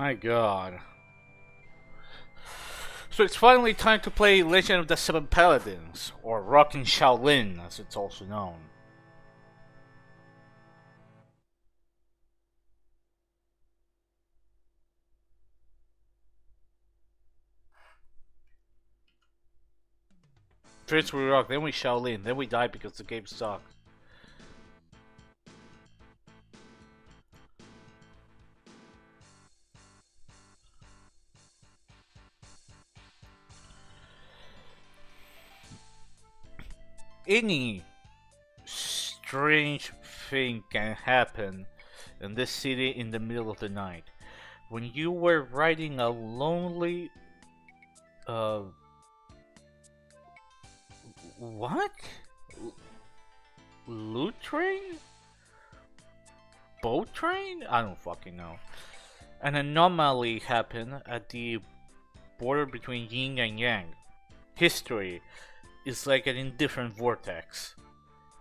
My god. So it's finally time to play Legend of the Seven Paladins, or Rockin' Shaolin as it's also known. First we rock, then we Shaolin, then we die because the game sucks. Any strange thing can happen in this city in the middle of the night. When you were riding a lonely uh what? Loot train? Boat train? I don't fucking know. An anomaly happened at the border between yin and yang. History is like an indifferent vortex.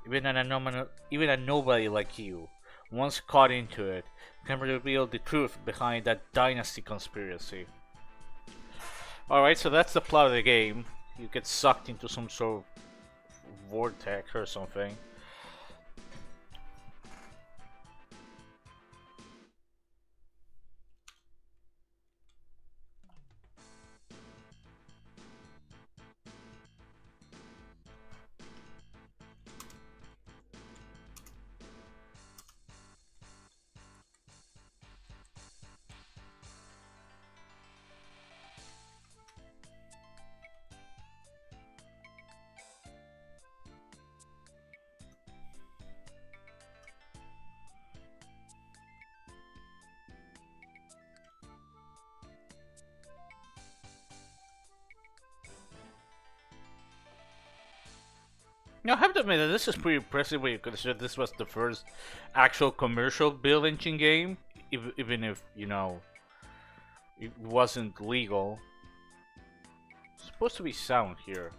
Even a nobody like you, once caught into it, can reveal the truth behind that dynasty conspiracy. Alright, so that's the plot of the game. You get sucked into some sort of vortex or something. Now, I have to admit that this is pretty impressive when you consider this was the first actual commercial build engine game, even if, you know, it wasn't legal. It's supposed to be sound here.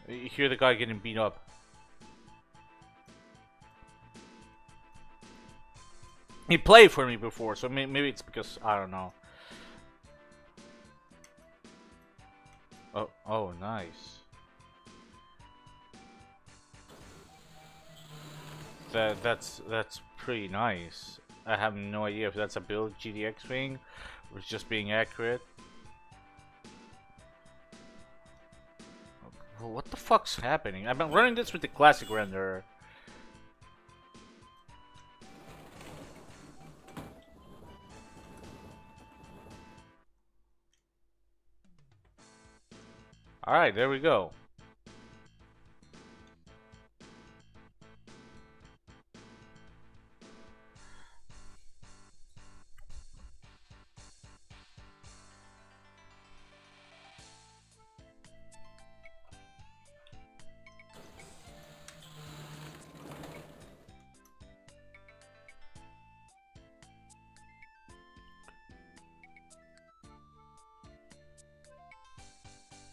You hear the guy getting beat up. He played for me before, so maybe it's because, I don't know. Oh, nice. That's pretty nice. I have no idea if that's a build GDX thing or it's just being accurate. What the fuck's happening? I've been running this with the classic renderer. Alright, there we go.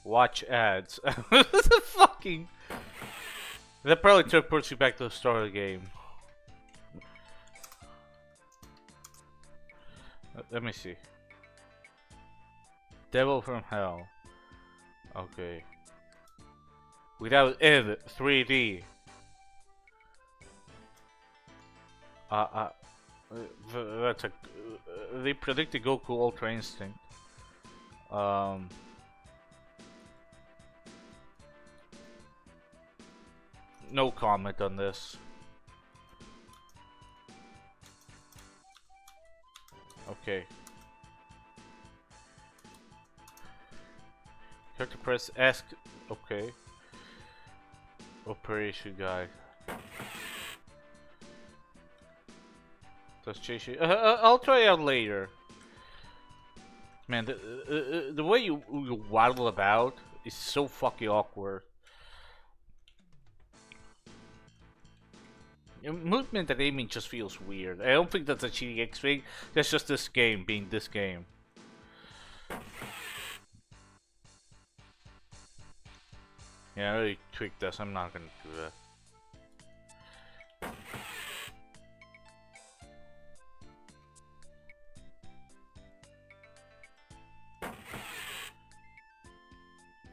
Watch ads. Fucking. That probably puts you back to the start of the game. Let me see. Devil from Hell. Okay. Without end 3D. That's a. They predicted Goku Ultra Instinct. No comment on this. Okay. You have to press ask. Okay. Operation guide. Let's chase you. I'll try out later. Man, the way you waddle about is so fucking awkward. Movement and aiming just feels weird. I don't think that's a GDX thing. That's just this game being this game. Yeah, I really tweaked this. I'm not gonna do that.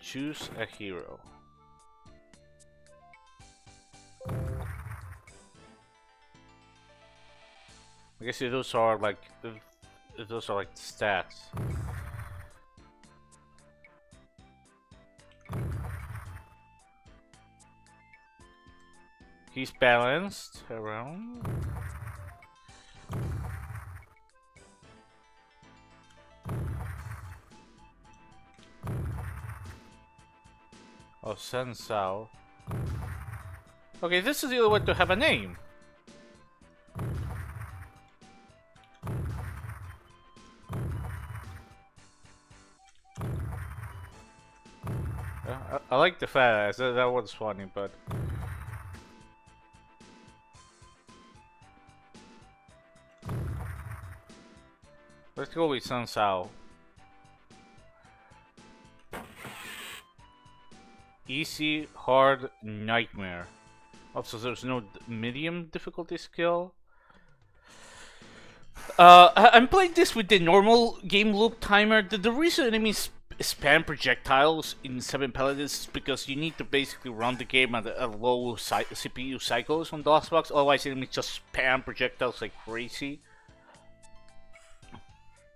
Choose a hero. I guess those are like stats. He's balanced around. Oh, Sensao. Okay, this is the only way to have a name. I like the fat ass. That was funny, but let's go with Sensao. Easy, hard, nightmare. Also, there's no medium difficulty skill. I'm playing this with the normal game loop timer. The reason enemies spam projectiles in 7 Paladins is because you need to basically run the game at a low CPU cycles on DOSBox, otherwise enemies just spam projectiles like crazy.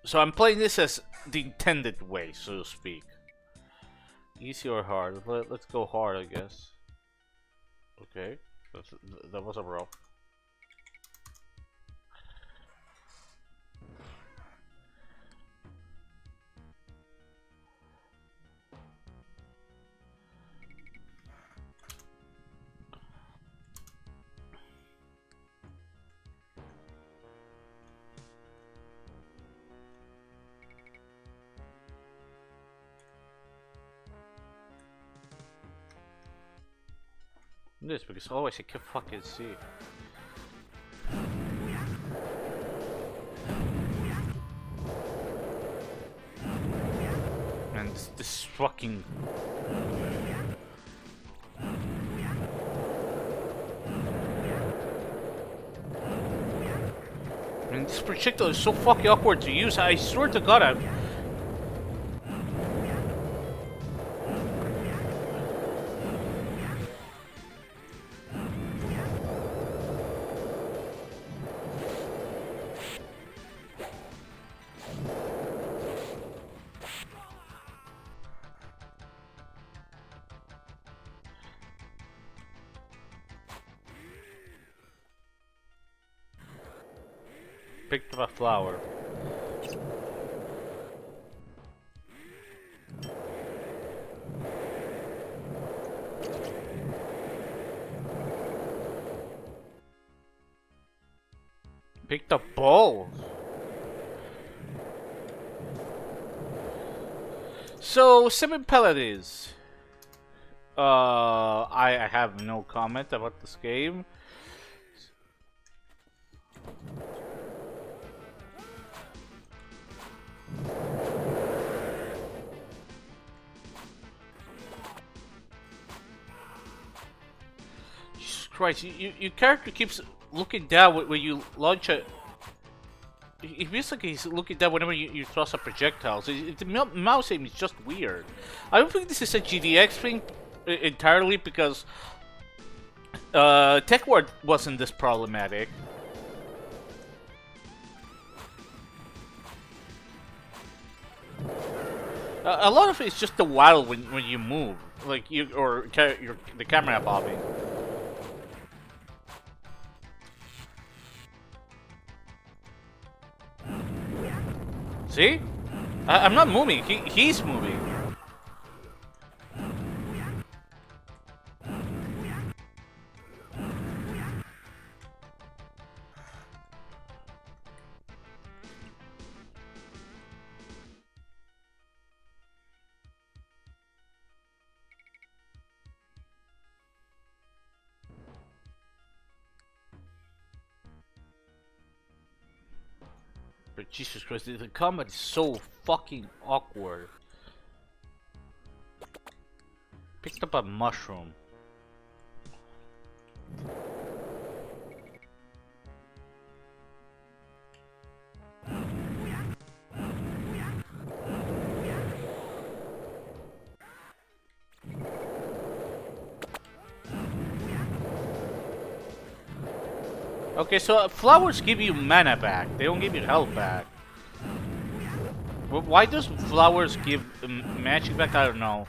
So I'm playing this as the intended way, so to speak. Easy or hard? Let's go hard, I guess. Okay, that was a rough. This because always I can fucking see. And this fucking. And this projectile is so fucking awkward to use. I swear to God, I'm. Picked up a flower. Picked up balls. So 7 Paladins. I have no comment about this game. Christ, your character keeps looking down when you launch a. It feels like he's looking down whenever you thrust a projectile. So the mouse aim is just weird. I don't think this is a GDX thing entirely because Tech Ward wasn't this problematic. A lot of it is just the while when you move, like the camera bobbing. See? I'm not moving. He's moving. But Jesus Christ, the combat is so fucking awkward. Picked up a mushroom. Okay, so flowers give you mana back. They don't give you health back. Why does flowers give magic back? I don't know.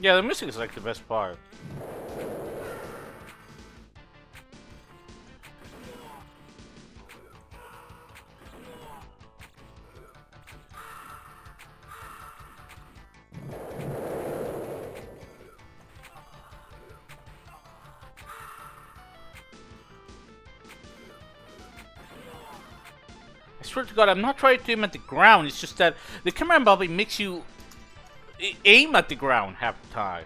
Yeah, the music is like the best part. I swear to God, I'm not trying to aim at the ground. It's just that the camera probably makes you aim at the ground half the time.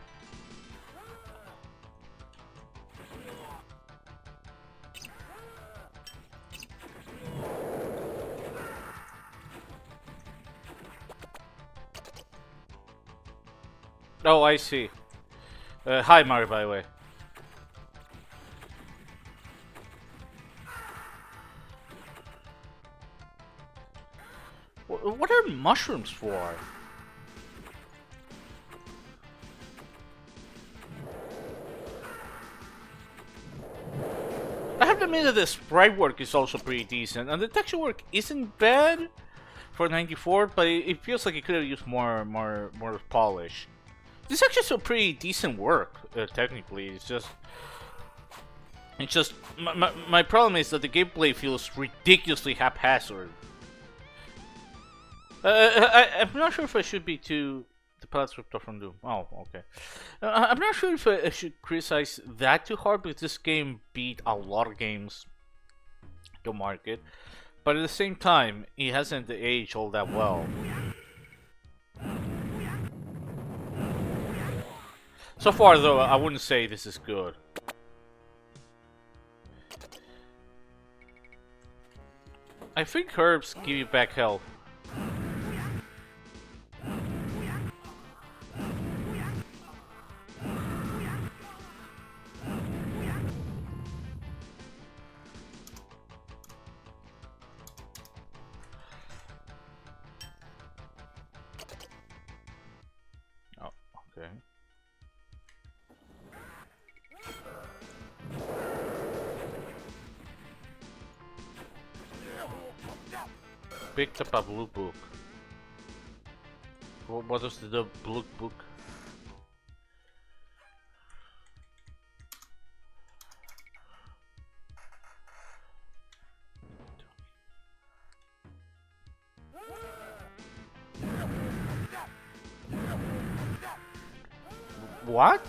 Oh, I see. Hi, Mario, by the way. What are mushrooms for? I have to admit that the sprite work is also pretty decent, and the texture work isn't bad for 94, but it feels like it could have used more polish. This is actually some pretty decent work, technically. It's just my problem is that the gameplay feels ridiculously haphazard. I'm not sure if I should be too the Paladins ripped off from Doom. Oh, okay. I'm not sure if I should criticize that too hard because this game beat a lot of games to market, but at the same time, it hasn't aged all that well. So far, though, I wouldn't say this is good. I think herbs give you back health. Oh, okay. Picked up a blue book. What is the blue book? What?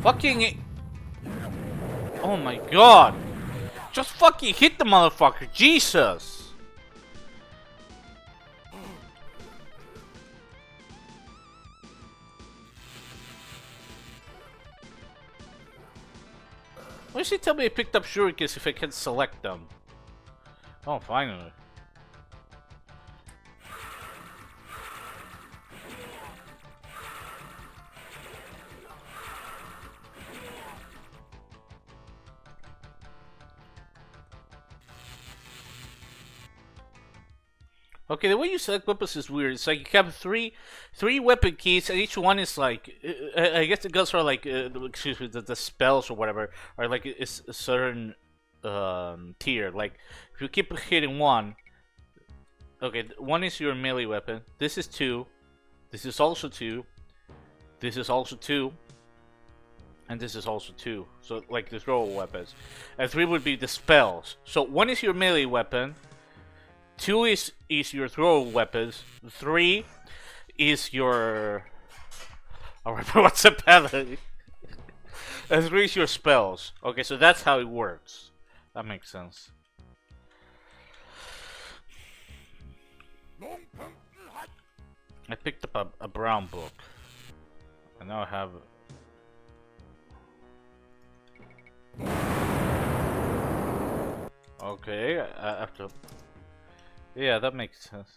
Fucking... Oh my god! Just fucking hit the motherfucker, Jesus! Why does he tell me I picked up shurikens if I can select them? Oh, finally. Okay, the way you select weapons is weird. It's like you have three weapon keys, and each one is like, I guess the guns are like, excuse me, the spells or whatever are like a certain tier. Like if you keep hitting one, okay, one is your melee weapon. This is 2. This is also 2. This is also 2. And this is also 2. So like the throw weapons, and 3 would be the spells. So 1 is your melee weapon. 2 is your throw weapons. 3 is your... I don't remember what's a paladin. And 3 is your spells. Okay, so that's how it works. That makes sense. I picked up a brown book. I now have... Okay, I have to. Yeah, that makes sense.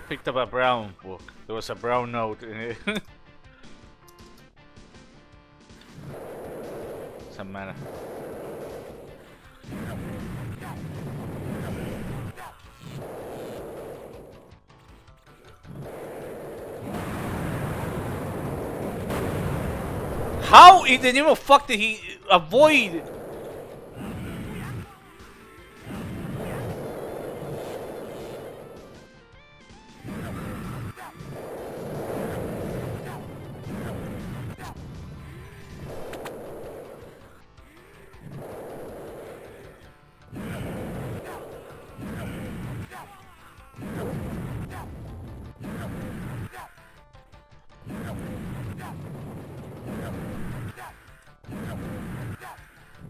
Picked up a brown book. There was a brown note in it. Some mana. How in the name of fuck did he avoid?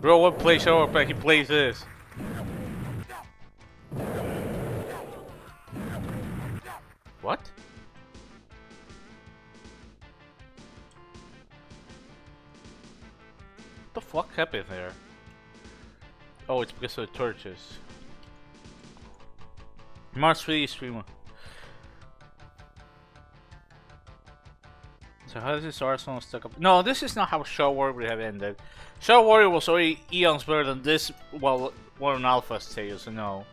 Bro, what play show back he plays this? What? What the fuck happened there? Oh, it's because of the torches. Mars 3 streamer. So how does this Arsenal stuck up? No, this is not how Shadow Warrior would have ended. Shadow Warrior was already eons better than this, well, what an alpha stage, so no.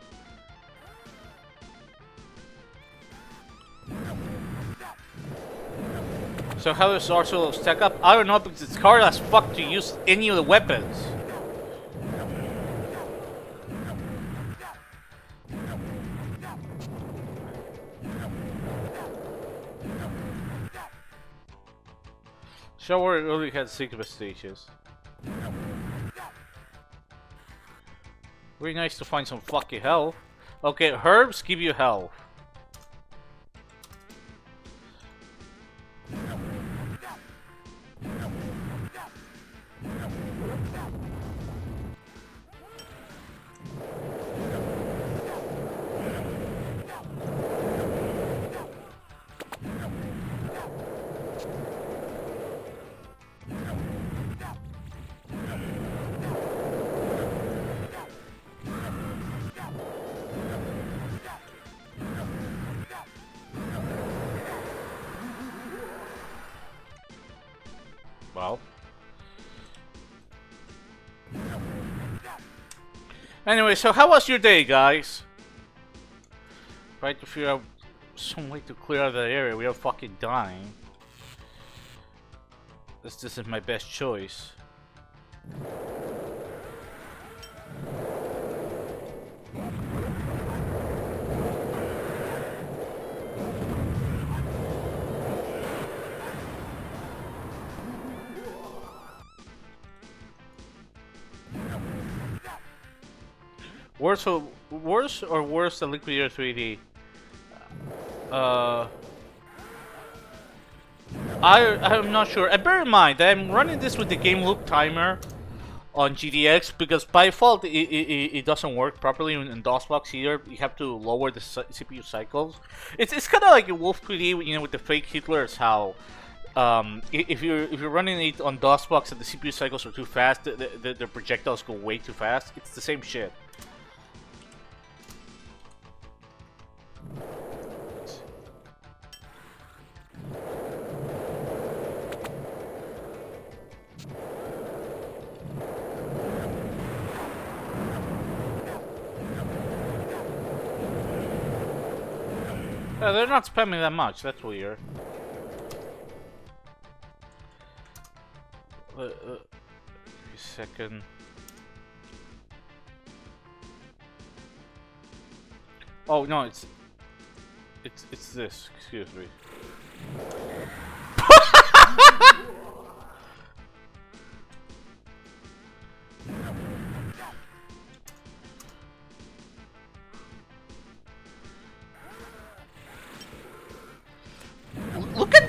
So how does Arsenal stack up? I don't know, because it's hard as fuck to use any of the weapons. Shadow Warrior only had 6 stages. Very nice to find some fucking health. Okay, herbs give you health. Well. Anyway, so how was your day, guys? Try to figure out some way to clear out that area without fucking dying. This is my best choice. Worse or worse than Liquidator 3D? I'm not sure. And bear in mind, I'm running this with the game loop timer on GDX because by default it doesn't work properly in DOSBox either. You have to lower the CPU cycles. It's kind of like a Wolf 3D, you know, with the fake Hitlers. How if you're running it on DOSBox and the CPU cycles are too fast, the projectiles go way too fast. It's the same shit. They're not spamming that much, that's weird. A second. Oh no, it's this, excuse me.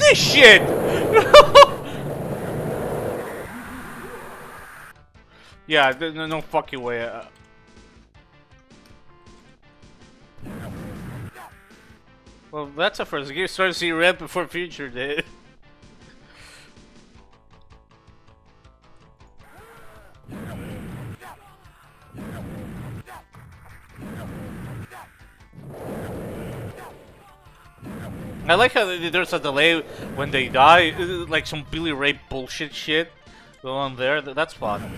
this shit? Yeah, no fucking way. Well, that's a first. You start to see red before future did. I like how there's a delay when they die, like some Billy Ray bullshit shit going on there. That's fun.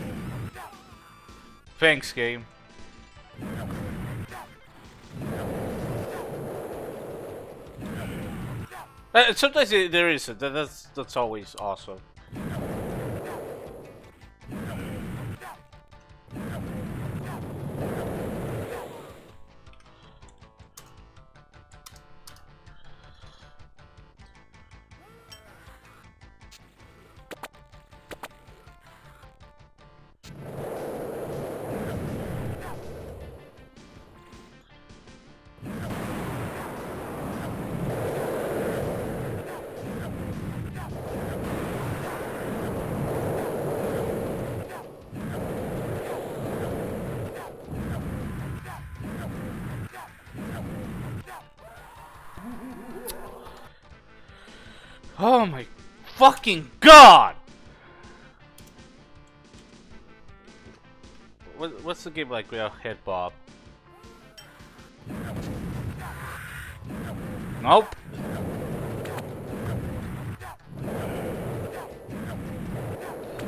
Thanks, game. Sometimes there is. That's always awesome. Oh my fucking god! What's the game like without head bob? Nope.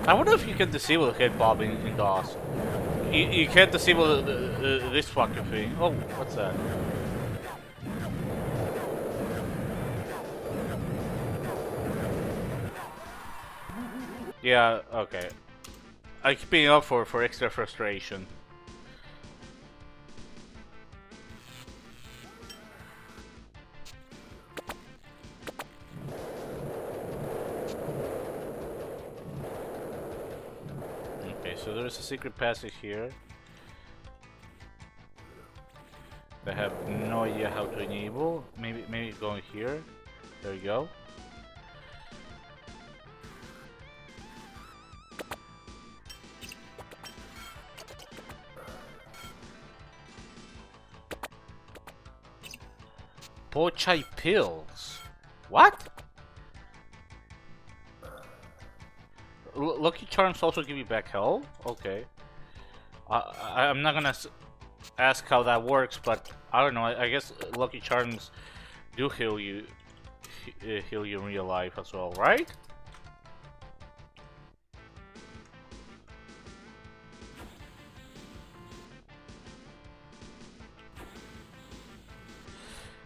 I wonder if you can disable head bob in DOS. You can't disable this fucking thing. Oh, what's that? Yeah, okay. I keep being up for extra frustration. Okay, so there's a secret passage here. I have no idea how to enable. Maybe going here. There you go. Pochai pills. What? Lucky charms also give you back health? Okay. I'm not gonna ask how that works, but I don't know. I guess lucky charms do heal you in real life as well, right?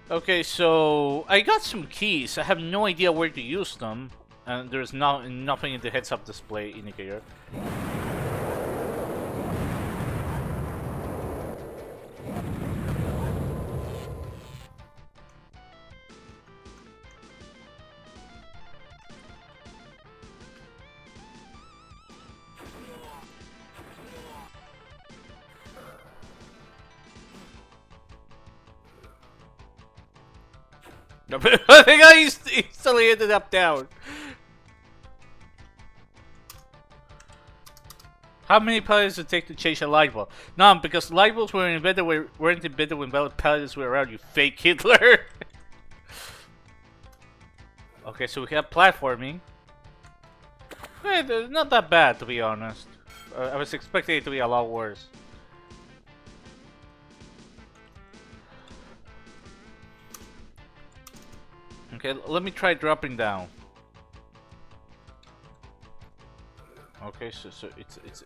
Okay, so I got some keys. I have no idea where to use them, and there's nothing in the heads-up display indicator. I think I instantly ended up down. How many paladins did it take to change a light bulb? None, because light bulbs weren't invented when valid paladins were around, you fake Hitler. Okay, so we have platforming. Not that bad, to be honest. I was expecting it to be a lot worse. Okay, let me try dropping down. Okay, so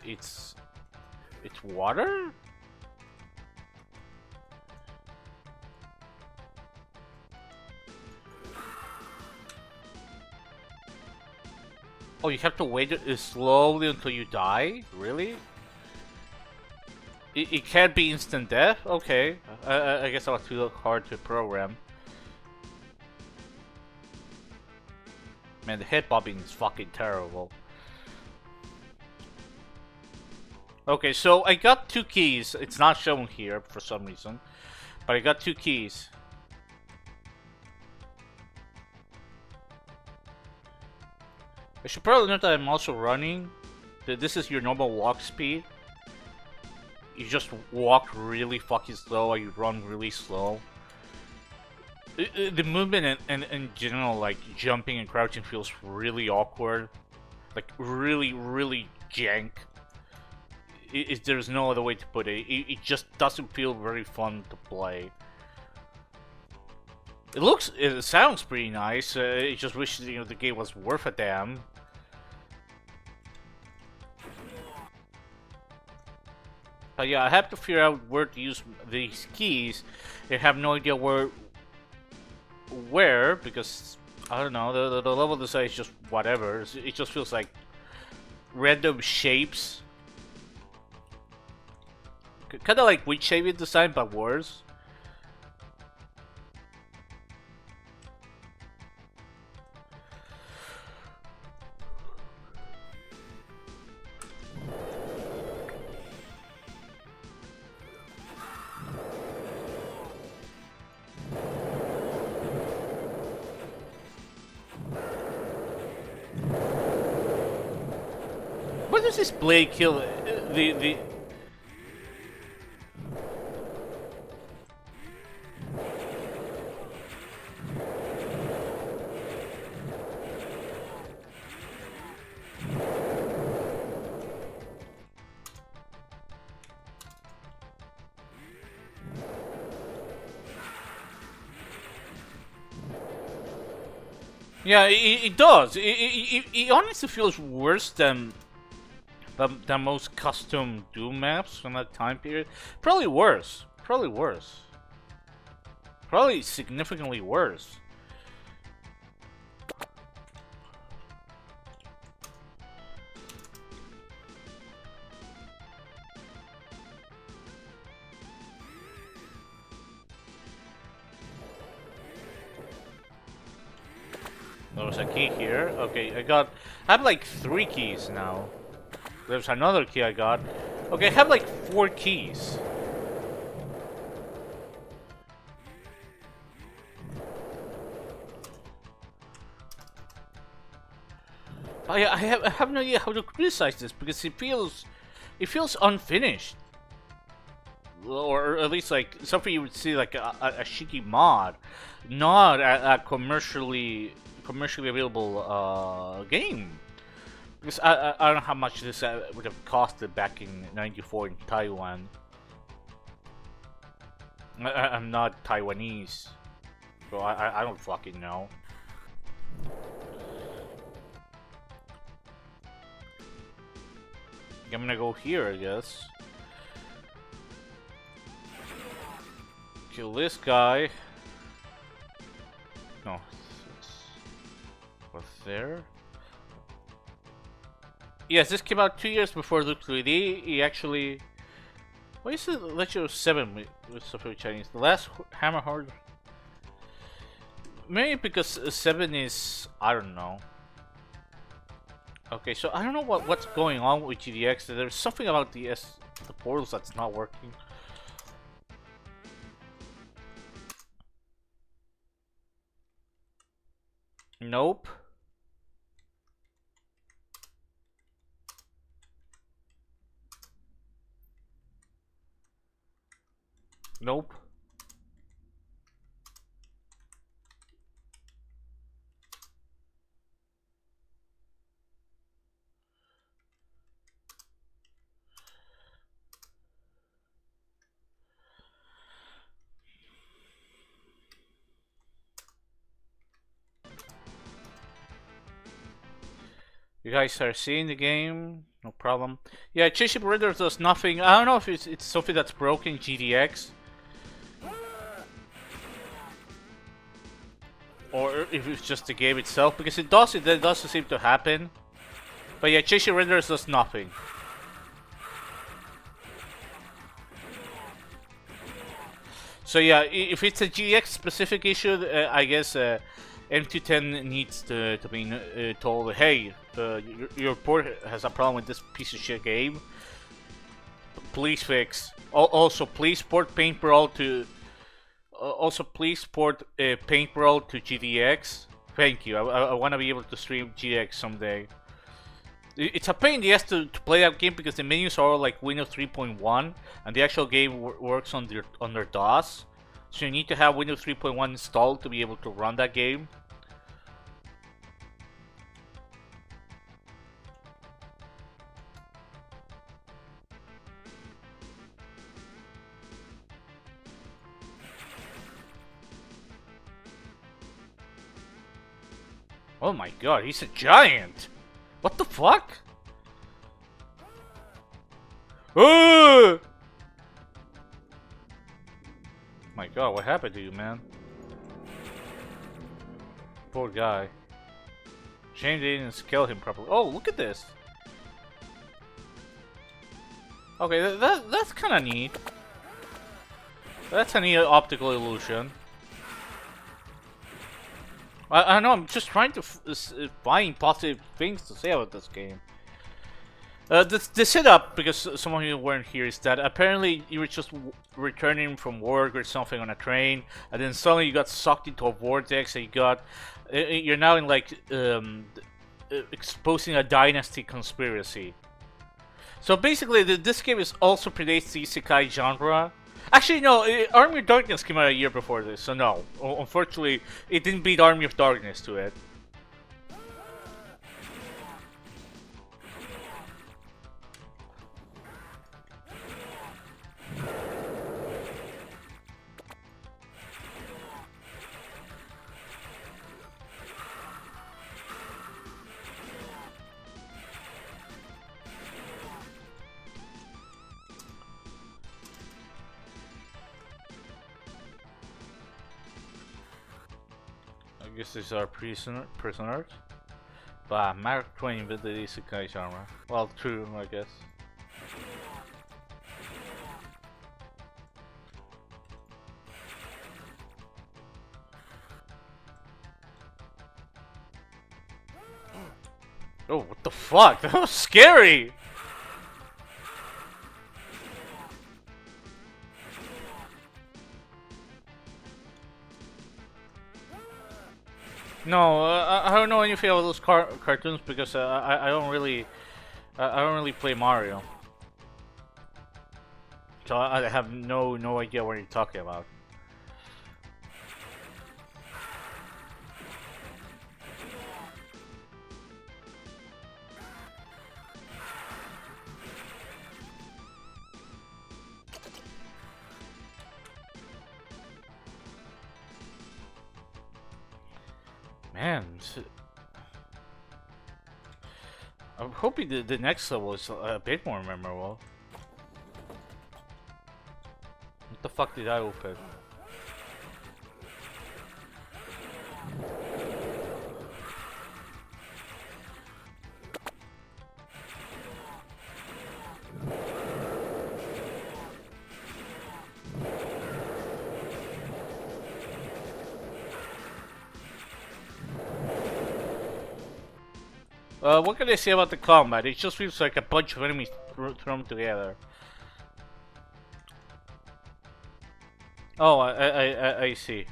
it's water? Oh, you have to wait slowly until you die? Really? It can't be instant death? Okay. I guess I was too hard to program. Man, the head bobbing is fucking terrible. Okay, so I got 2 keys. It's not shown here for some reason, but I got 2 keys. I should probably note that I'm also running. This is your normal walk speed. You just walk really fucking slow, or you run really slow. The movement in general, like jumping and crouching, feels really awkward. Like really jank. There's no other way to put it. It just doesn't feel very fun to play. It sounds pretty nice. I just wish the game was worth a damn. But yeah, I have to figure out where to use these keys. I have no idea where because I don't know. The level design is just whatever. It just feels like random shapes. Kind of like Witch Shaving design, but worse. Where does this blade kill the? Yeah, it does. It honestly feels worse than most custom Doom maps from that time period. Probably worse. Probably worse. Probably significantly worse. There was a key here. Okay, I have like 3 keys now. There's another key I got. Okay, I have like 4 keys. I have no idea how to criticize this because it feels unfinished, or at least like something you would see like a shitty mod, not a commercially available game. Because I don't know how much this would have costed back in '94 in Taiwan. I'm not Taiwanese, so I don't fucking know. I'm gonna go here, I guess. Kill this guy. No, what's there? Yes, this came out 2 years before Luke 3D. He actually. Why is it Lecture 7 with stuff with Chinese? The last Hammer Hard. Maybe because 7 is. I don't know. Okay, so I don't know what's going on with GDX. There's something about the portals that's not working. Nope. Nope. You guys are seeing the game, no problem. Yeah, Chiship Raider does nothing. I don't know if it's something that's broken in GDX. Or if it's just the game itself, because it does seem to happen. But yeah, Chiship Raider does nothing. So yeah, if it's a GDX specific issue, I guess M210 needs to be told, hey, your port has a problem with this piece of shit game. Please fix. Also, please port Paint Brawl to. Also, please port Paint Brawl to GDX. Thank you. I want to be able to stream GX someday. It's a pain in the ass to play that game because the menus are all like Windows 3.1 and the actual game works on their DOS. So you need to have Windows 3.1 installed to be able to run that game. Oh my god, he's a giant! What the fuck? Oh my god, what happened to you, man? Poor guy. Shame they didn't scale him properly. Oh, look at this! Okay, that's kind of neat. That's a neat optical illusion. I know, I'm just trying to find positive things to say about this game. The setup, because some of you weren't here, is that apparently you were just returning from work or something on a train, and then suddenly you got sucked into a vortex, and you're now in like exposing a dynasty conspiracy. So basically, this game is also predates the isekai genre. Actually, no, Army of Darkness came out a year before this, so no. Unfortunately, it didn't beat Army of Darkness to it. I guess these are prisoners. But Mark Twain with the isekai genre. Well, true, I guess. Oh, what the fuck? That was scary! No, I don't know anything about those cartoons because I don't really play Mario, so I have no idea what you're talking about. Man, I'm hoping the next level is a bit more memorable. What the fuck did I open? What can I say about the combat? It just feels like a bunch of enemies thrown together. Oh, I see.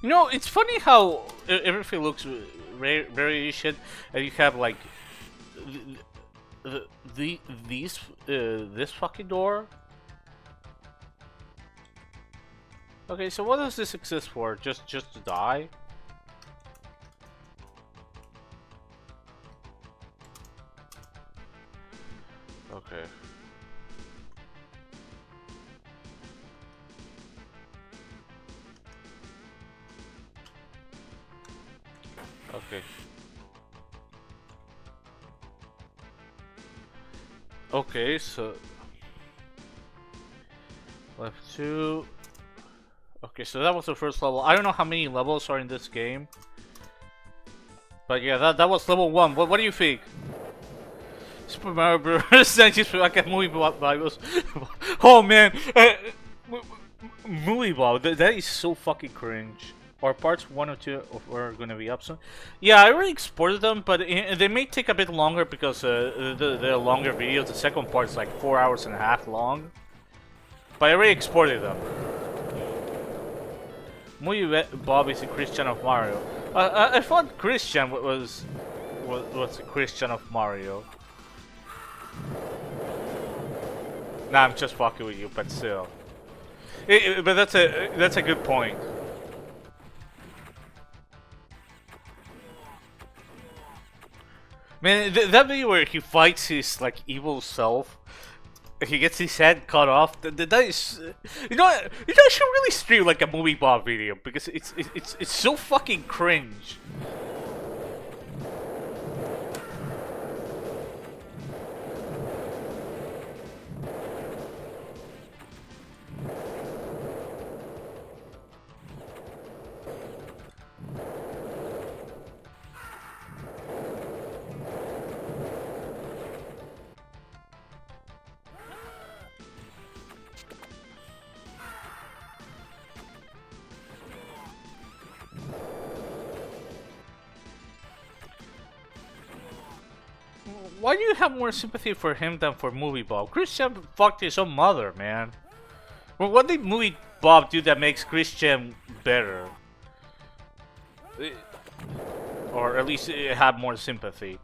You know, it's funny how everything looks very Asian, and you have like this fucking door. Okay, so what does this exist for? Just to die? Okay. Okay. Okay, so left 2. Okay, so that was the first level. I don't know how many levels are in this game. But yeah, that was level 1. What do you think? Super Mario Bros. Like a movie Bibles. Oh man! Movie Bob, that is so fucking cringe. or parts 1 or 2 are gonna be up soon. Yeah, I already exported them, but they may take a bit longer because they're longer videos. The second part is like 4 hours and a half long. But I already exported them. Muy Bob is a Christian of Mario. I thought Christian was a Christian of Mario. Nah, I'm just fucking with you, but still. But that's a good point. Man, that video where he fights his like evil self, he gets his head cut off. That is, you know, I should really stream like a movie Bob video because it's so fucking cringe. Why do you have more sympathy for him than for Movie Bob? Christian fucked his own mother, man. Well, what did Movie Bob do that makes Christian better? Or at least have more sympathy.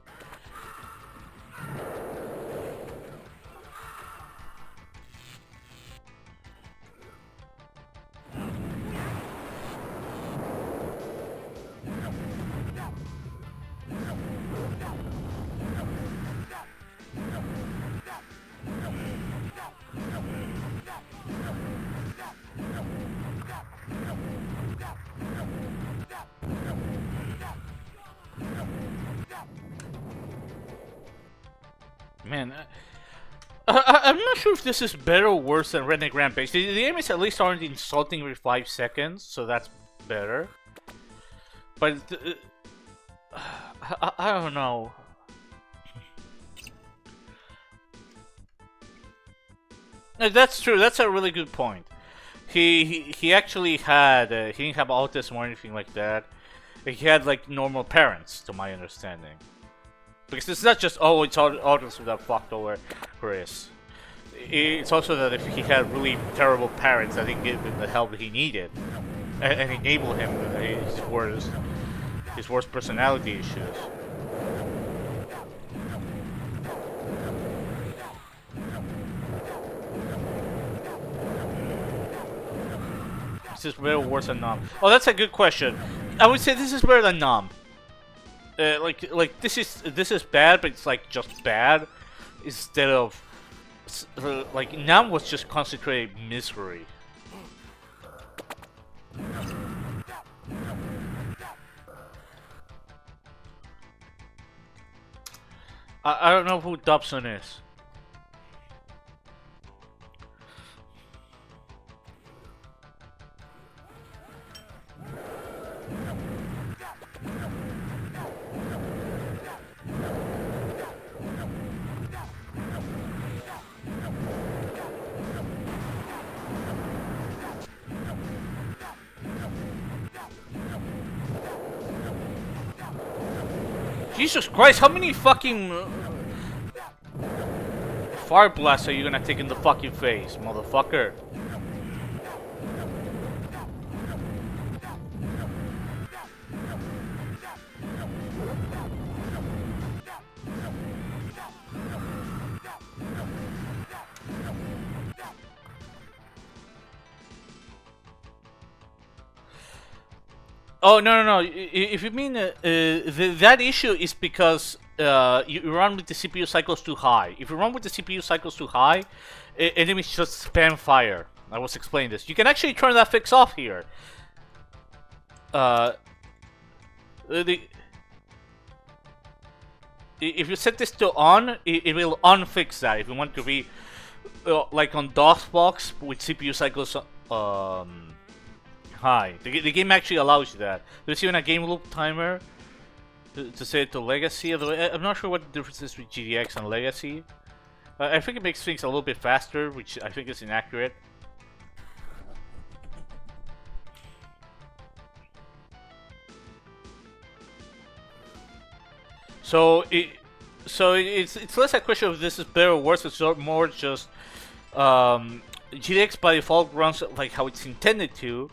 Man, I'm not sure if this is better or worse than Redneck Rampage. The enemies at least aren't insulting every 5 seconds, so that's better. But I don't know. That's true. That's a really good point. He actually had he didn't have autism or anything like that. He had like normal parents, to my understanding. Because it's not just, oh, it's autism that fucked over Chris. It's also that if he had really terrible parents that didn't give him the help he needed and enable him with his worst personality issues. Is this better or worse than Nom? Oh, that's a good question. I would say this is better than Nom. Like this is bad, but it's like just bad, instead of like Nam was just concentrated misery. I don't know who Dobson is. Jesus Christ, how many fucking fire blasts are you gonna take in the fucking face, motherfucker? Oh no! If you mean that issue is because you run with the CPU cycles too high. If you run with the CPU cycles too high, enemies just spam fire. I was explaining this. You can actually turn that fix off here. If you set this to on, it will unfix that. If you want to be like on DOSBox with CPU cycles high. The game actually allows you that. There's even a game loop timer to set it to Legacy. I'm not sure what the difference is with GDX and Legacy. I think it makes things a little bit faster, which I think is inaccurate. So it's less a question of this is better or worse. It's more just GTX by default runs like how it's intended to,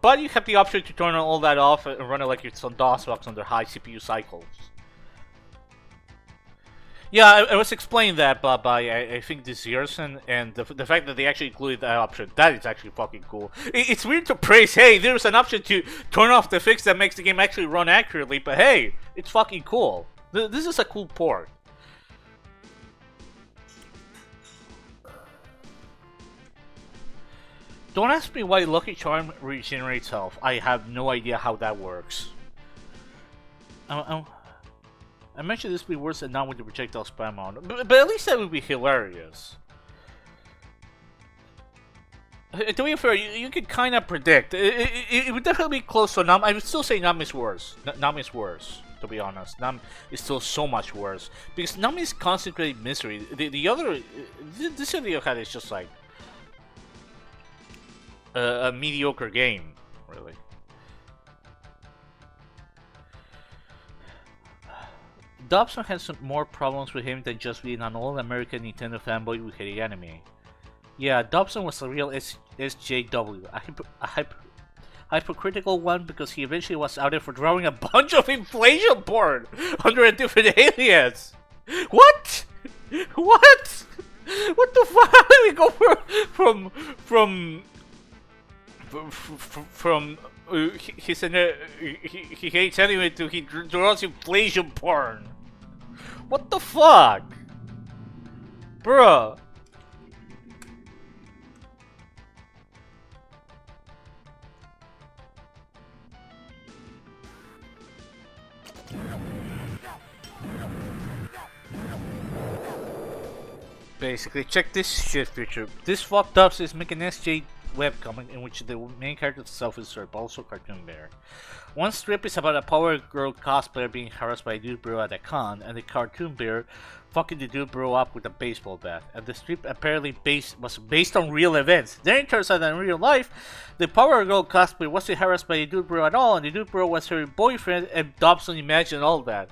but you have the option to turn all that off and run it like it's on DOSBox under high CPU cycles. Yeah, I was explaining that by I think this Yerson, and the fact that they actually included that option, that is actually fucking cool. It's weird to praise, hey, there's an option to turn off the fix that makes the game actually run accurately, but hey, it's fucking cool. This is a cool port. Don't ask me why Lucky Charm regenerates health. I have no idea how that works. I mentioned this would be worse than not with the projectile spam on, but at least that would be hilarious. To be fair, you could kind of predict. It would definitely be close to Nam. I would still say Nam is worse. Nam is worse, to be honest. Nam is still so much worse. Because Nam is concentrated misery. The other... This video had is just like... a mediocre game, really. Dobson has some more problems with him than just being an all-American Nintendo fanboy who hated anime. Yeah, Dobson was a real SJW, a hypocritical one because he eventually was outed for drawing a bunch of inflation porn under a different alias. What? What? What the fuck? How did we go from he hates anime to he draws inflation porn? What the fuck? Bruh. Basically, check this shit feature. This fucked up is making an SJ webcomic in which the main character itself is but also Cartoon Bear. One strip is about a Power Girl cosplayer being harassed by a dude bro at a con, and the Cartoon Bear fucking the dude bro up with a baseball bat. And the strip apparently was based on real events. Then it turns out that in real life, the Power Girl cosplayer wasn't harassed by the dude bro at all, and the dude bro was her boyfriend, and Dobson imagined all that.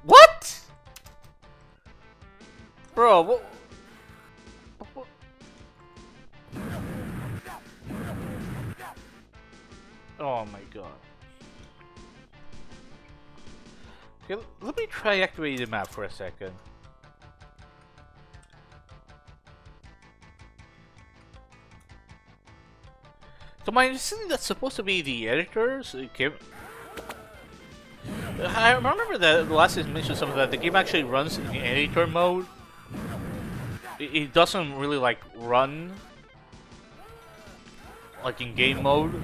What? Bro, what? Oh my god. Okay, let me try activating the map for a second. So my understanding that's supposed to be the editors. Okay. I remember that the last time mentioned something that the game actually runs in editor mode. It doesn't really like run like in game mode.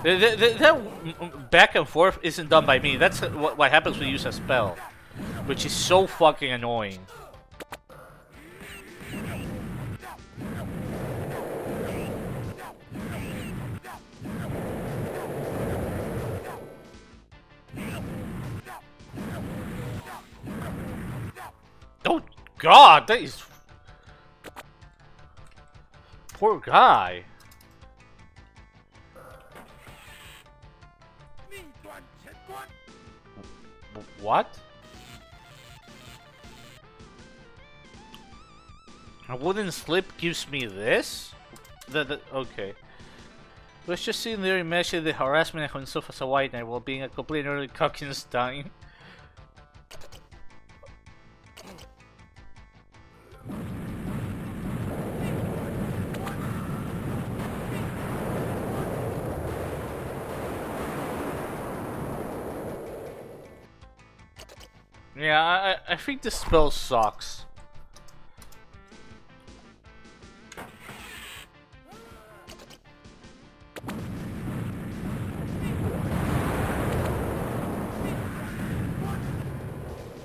That back and forth isn't done by me. That's what happens when you use a spell, which is so fucking annoying. Oh god, that is... Poor guy. What? A wooden slip gives me this? Okay. Let's just sit there and imagine the harassment of himself as a white knight while being a complete early Cockenstein. Yeah, I think this spell sucks.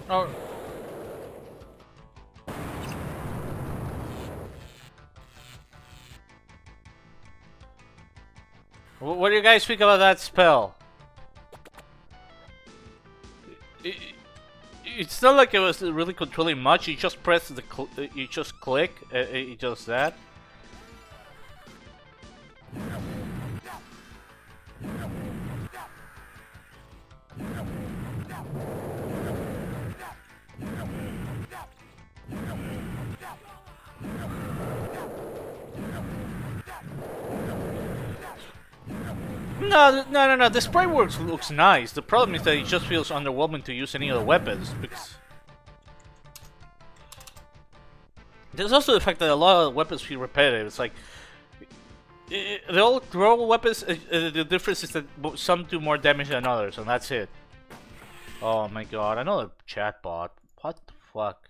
Oh. What do you guys think about that spell? It's not like it was really controlling much. You just press the, you just click, it does that. No. The sprite works looks nice. The problem is that it just feels underwhelming to use any other weapons because there's also the fact that a lot of weapons feel repetitive. It's like they all throw weapons. The difference is that some do more damage than others, and that's it. Oh my god, another chatbot. What the fuck?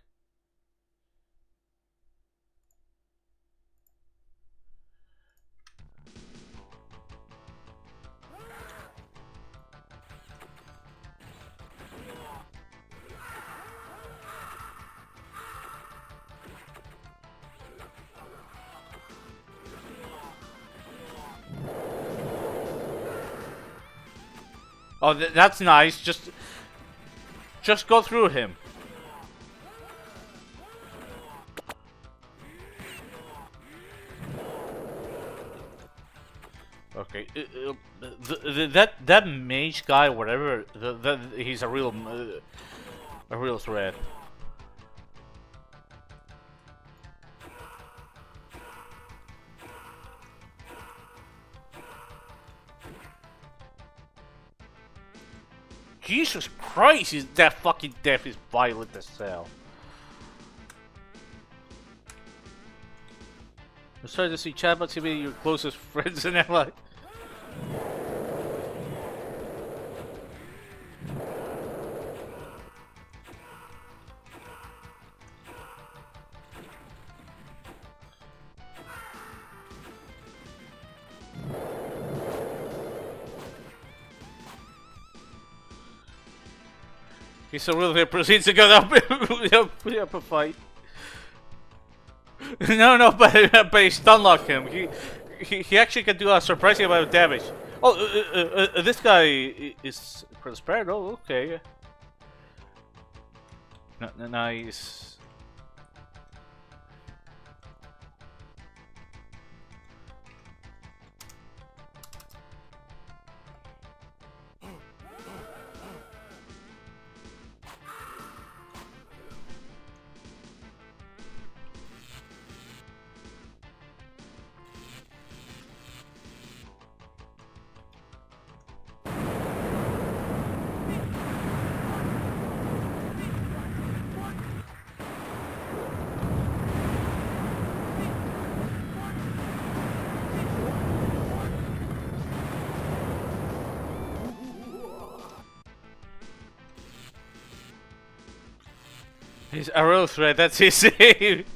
Oh, that's nice. Just go through him. Okay, that mage guy, whatever, he's a real threat. Jesus Christ, that fucking death is violent as hell. I'm starting to see chatbots to be your closest friends and allies. He so really proceeds to go up a fight. No, but he stun locked him. He actually can do a surprising amount of damage. Oh, this guy is transparent. Oh, okay. Nice. He's a real threat, that's his save.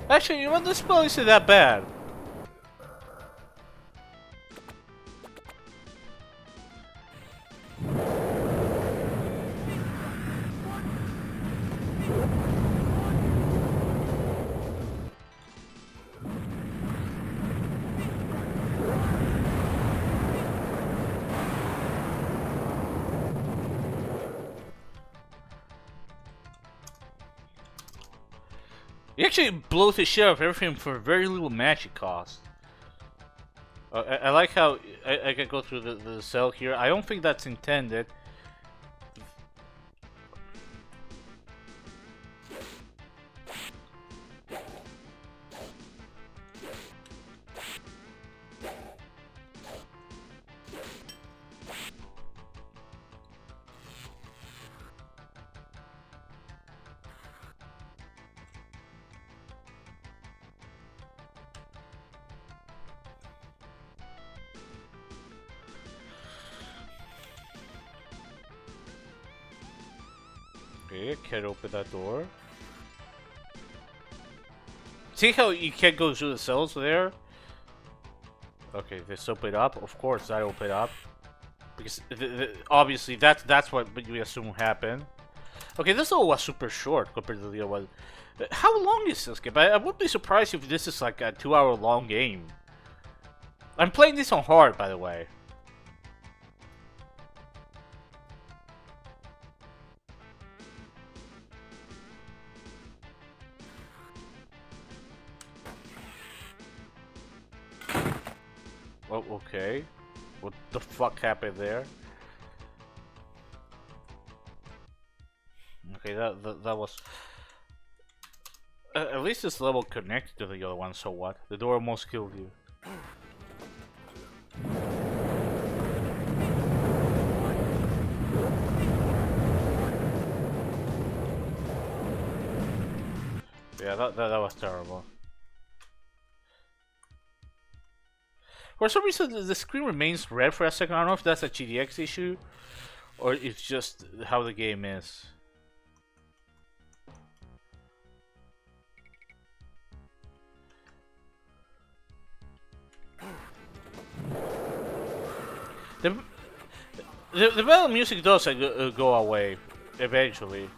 Actually, you know what? This spell isn't that bad. He actually blows his shit of everything for very little magic cost. I like how I can go through the cell here. I don't think that's intended. Okay, can't open that door. See how you can't go through the cells there? Okay, this open up. Of course, that open up because obviously that's what we assume happened. Okay, this level was super short compared to the other one. How long is this game? I would be surprised if this is like a 2-hour long game. I'm playing this on hard, by the way. Oh, okay. What the fuck happened there? Okay, that was... at least this level connected to the other one, so what? The door almost killed you. Yeah, that was terrible. For some reason, the screen remains red for a second. I don't know if that's a GDX issue, or it's just how the game is. The battle music does go away eventually.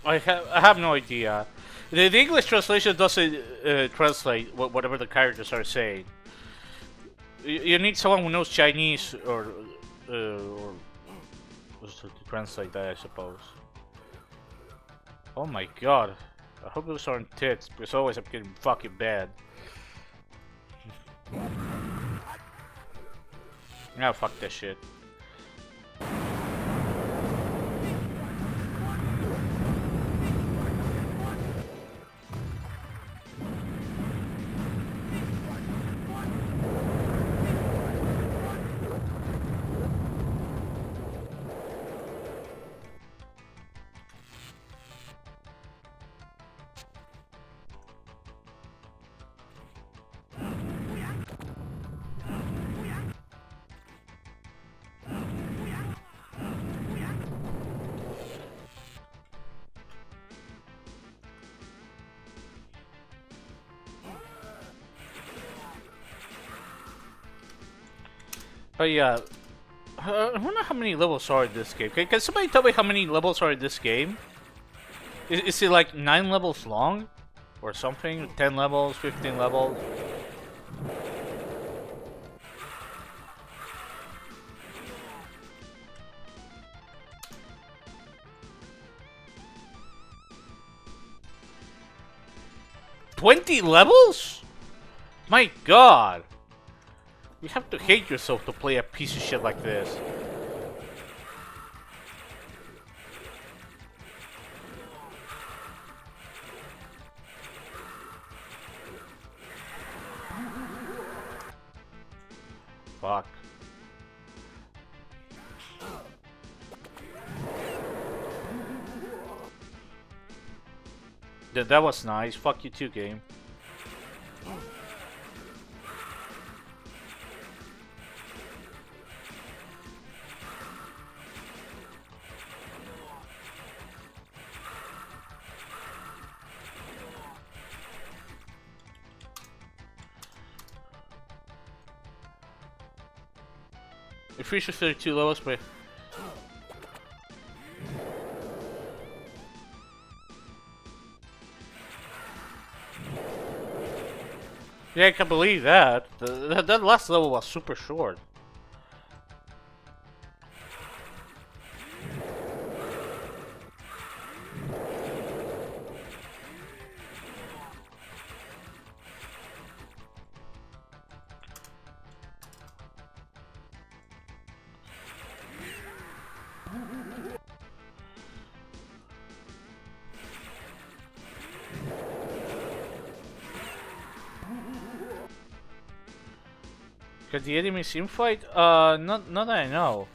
I have no idea. The English translation doesn't translate whatever the characters are saying. You need someone who knows Chinese or to translate that, I suppose. Oh my god. I hope those aren't tits, because otherwise I'm getting fucking bad. Nah, fuck that shit. But yeah, I wonder how many levels are in this game. Can somebody tell me how many levels are in this game? Is it like 9 levels long? Or something? 10 levels? 15 levels? $20 levels? My god! You have to hate yourself to play a piece of shit like this. Fuck. That was nice. Fuck you too, game. It reaches 32 levels, but yeah, I can believe that. That last level was super short. Got the enemies in fight? Not that I know.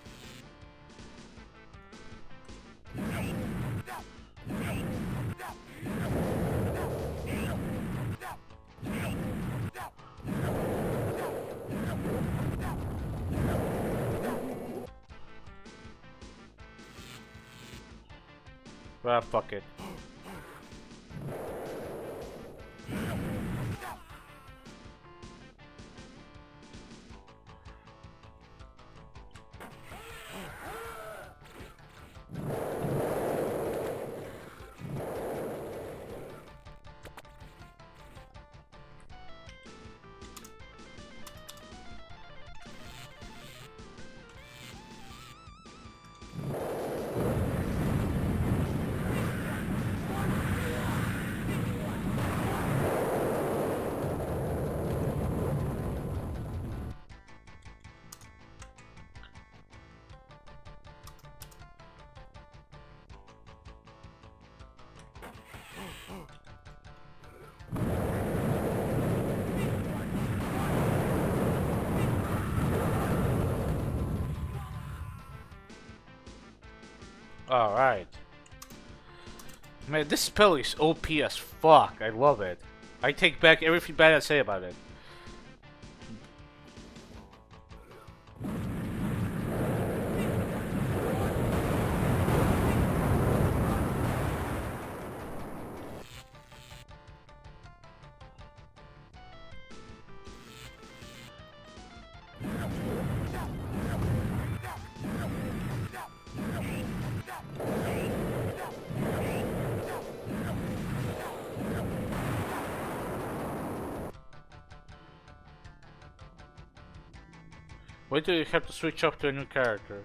Well, fuck it. Alright. Man, this spell is OP as fuck. I love it. I take back everything bad I say about it. Why do you have to switch up to a new character?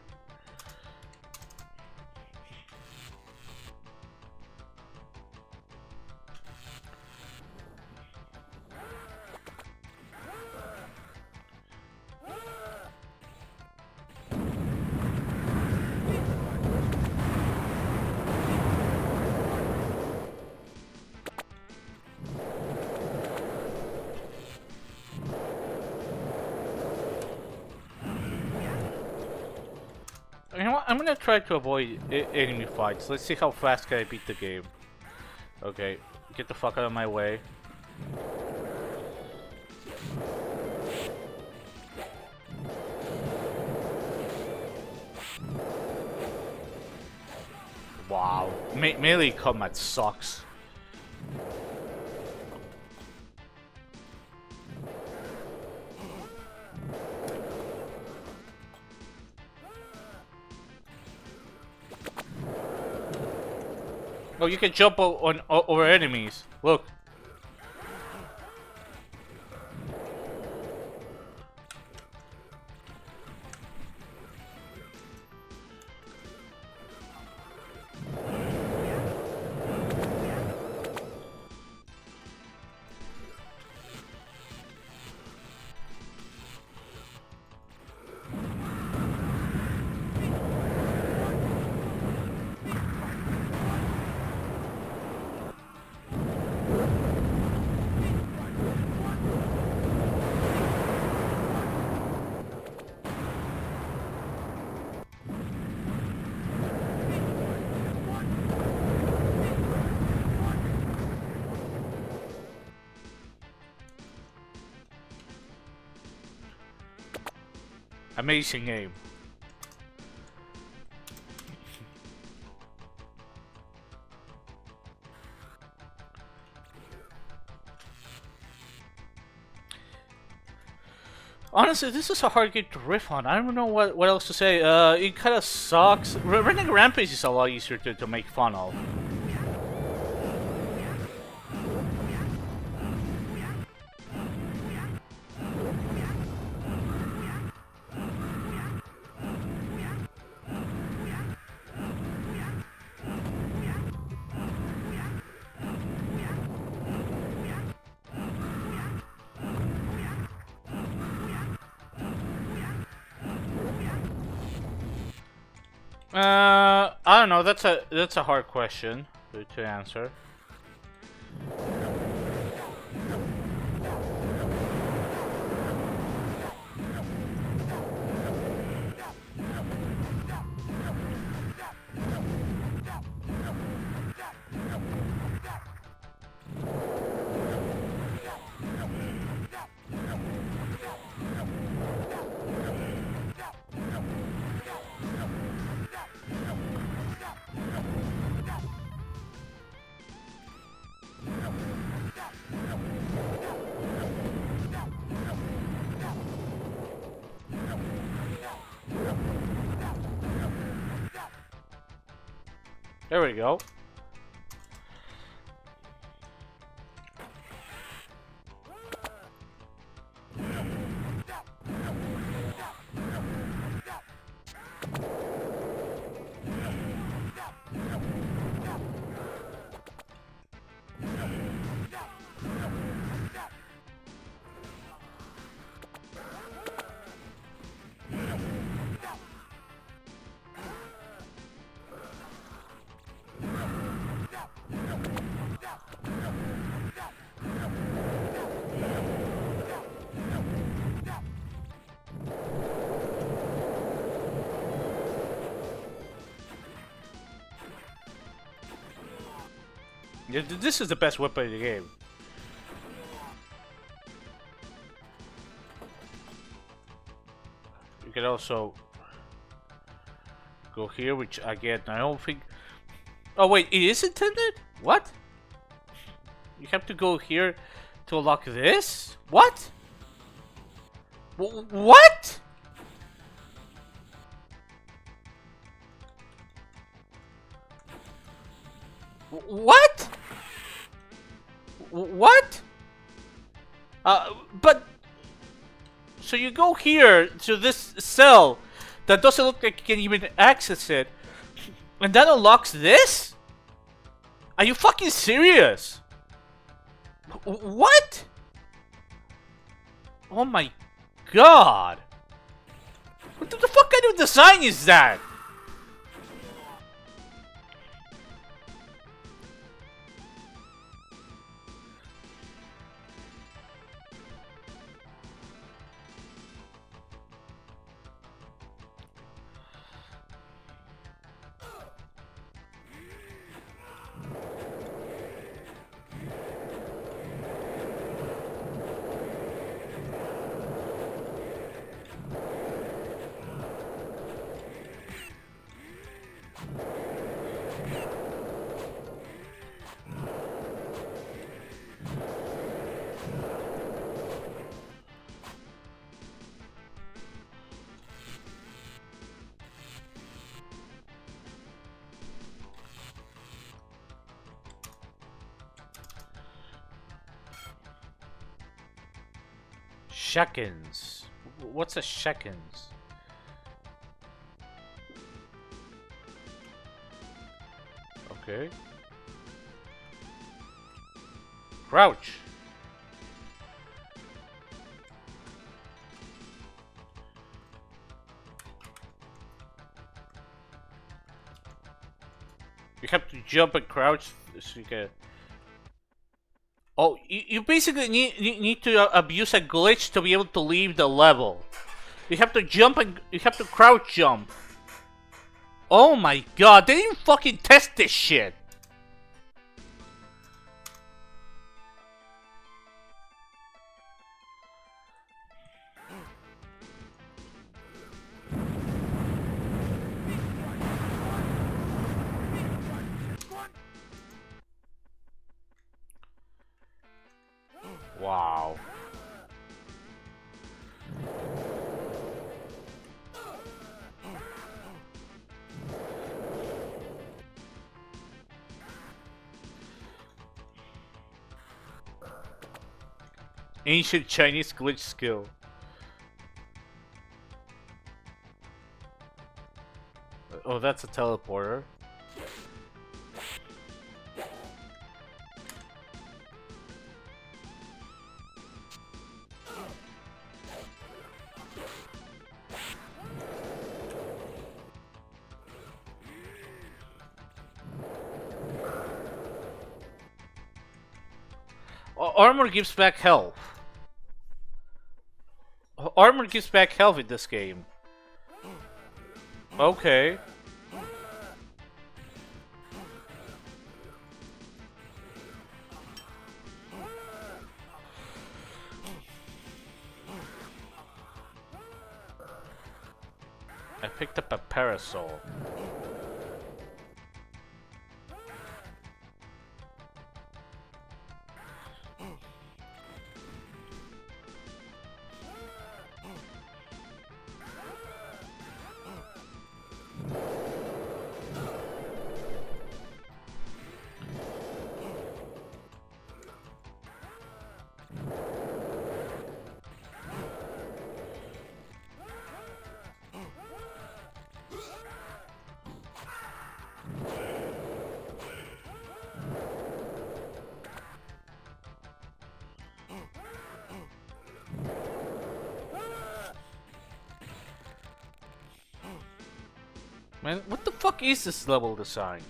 You know what? I'm gonna try to avoid enemy fights. Let's see how fast can I beat the game. Okay, get the fuck out of my way. Wow, melee combat sucks. Oh, you can jump over enemies. Look. Amazing game. Honestly, this is a hard game to riff on. I don't know what else to say. It kind of sucks. Running Rampage is a lot easier to make fun of. I don't know. That's a hard question to answer. There we go. Yeah, this is the best weapon in the game. You can also go here, which again, I don't think... Oh wait, it is intended? What? You have to go here to unlock this? What? What? What? What? But... So you go here to this cell that doesn't look like you can even access it, and that unlocks this? Are you fucking serious? What? Oh my god. What the fuck kind of design is that? Shekins. What's a shekins? Okay. Crouch. You have to jump and crouch so you can... Oh, you basically need to abuse a glitch to be able to leave the level. You have to jump and you have to crouch jump. Oh my god, they didn't fucking test this shit. Wow. Ancient Chinese glitch skill. Oh, that's a teleporter. Armor gives back health. Armor gives back health in this game. Okay. I picked up a parasol. Man, what the fuck is this level design?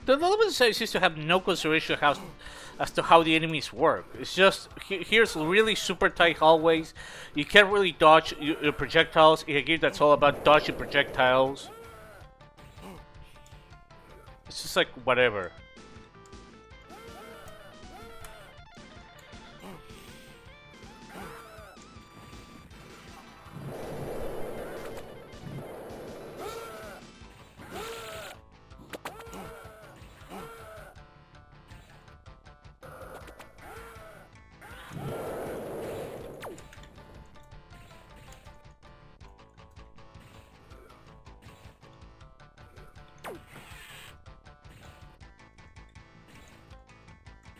The level design seems to have no consideration as to how the enemies work. It's just here's really super tight hallways. You can't really dodge your projectiles in a game that's all about dodging projectiles. It's just like whatever.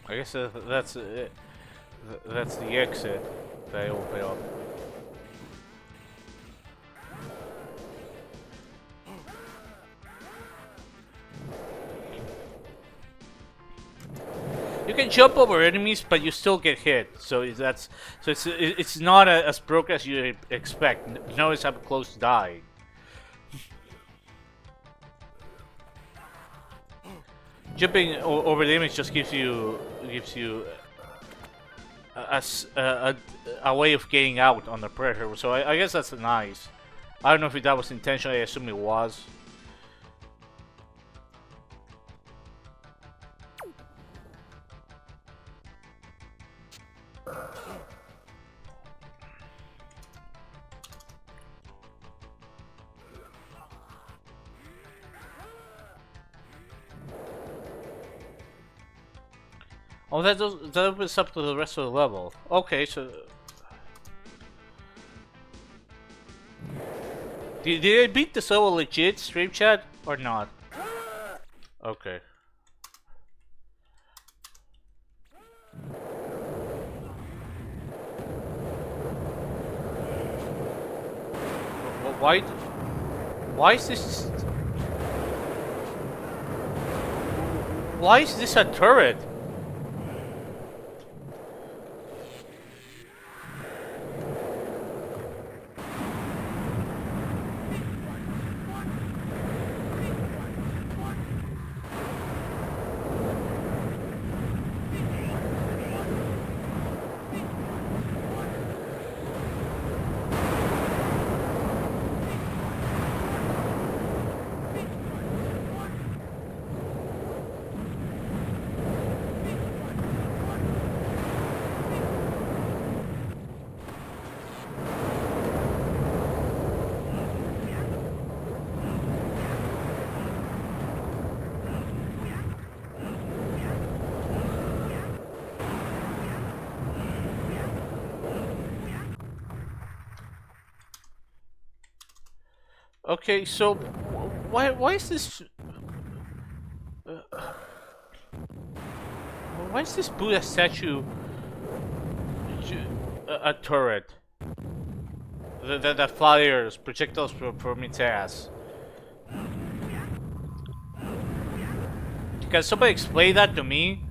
I guess that's it. That's the exit that I open up. You can jump over enemies, but you still get hit. So it's not as broke as you expect. Notice I'm close to dying. Jumping over the image just gives you a way of getting out under pressure. So I guess that's nice. I don't know if that was intentional. I assume it was. Oh, that opens up to the rest of the level. Okay, so did I beat this level legit, stream chat, or not? Okay. Why is this? Why is this a turret? Okay, so why is this? Why is this Buddha statue a turret that fires projectiles from its ass? Can somebody explain that to me?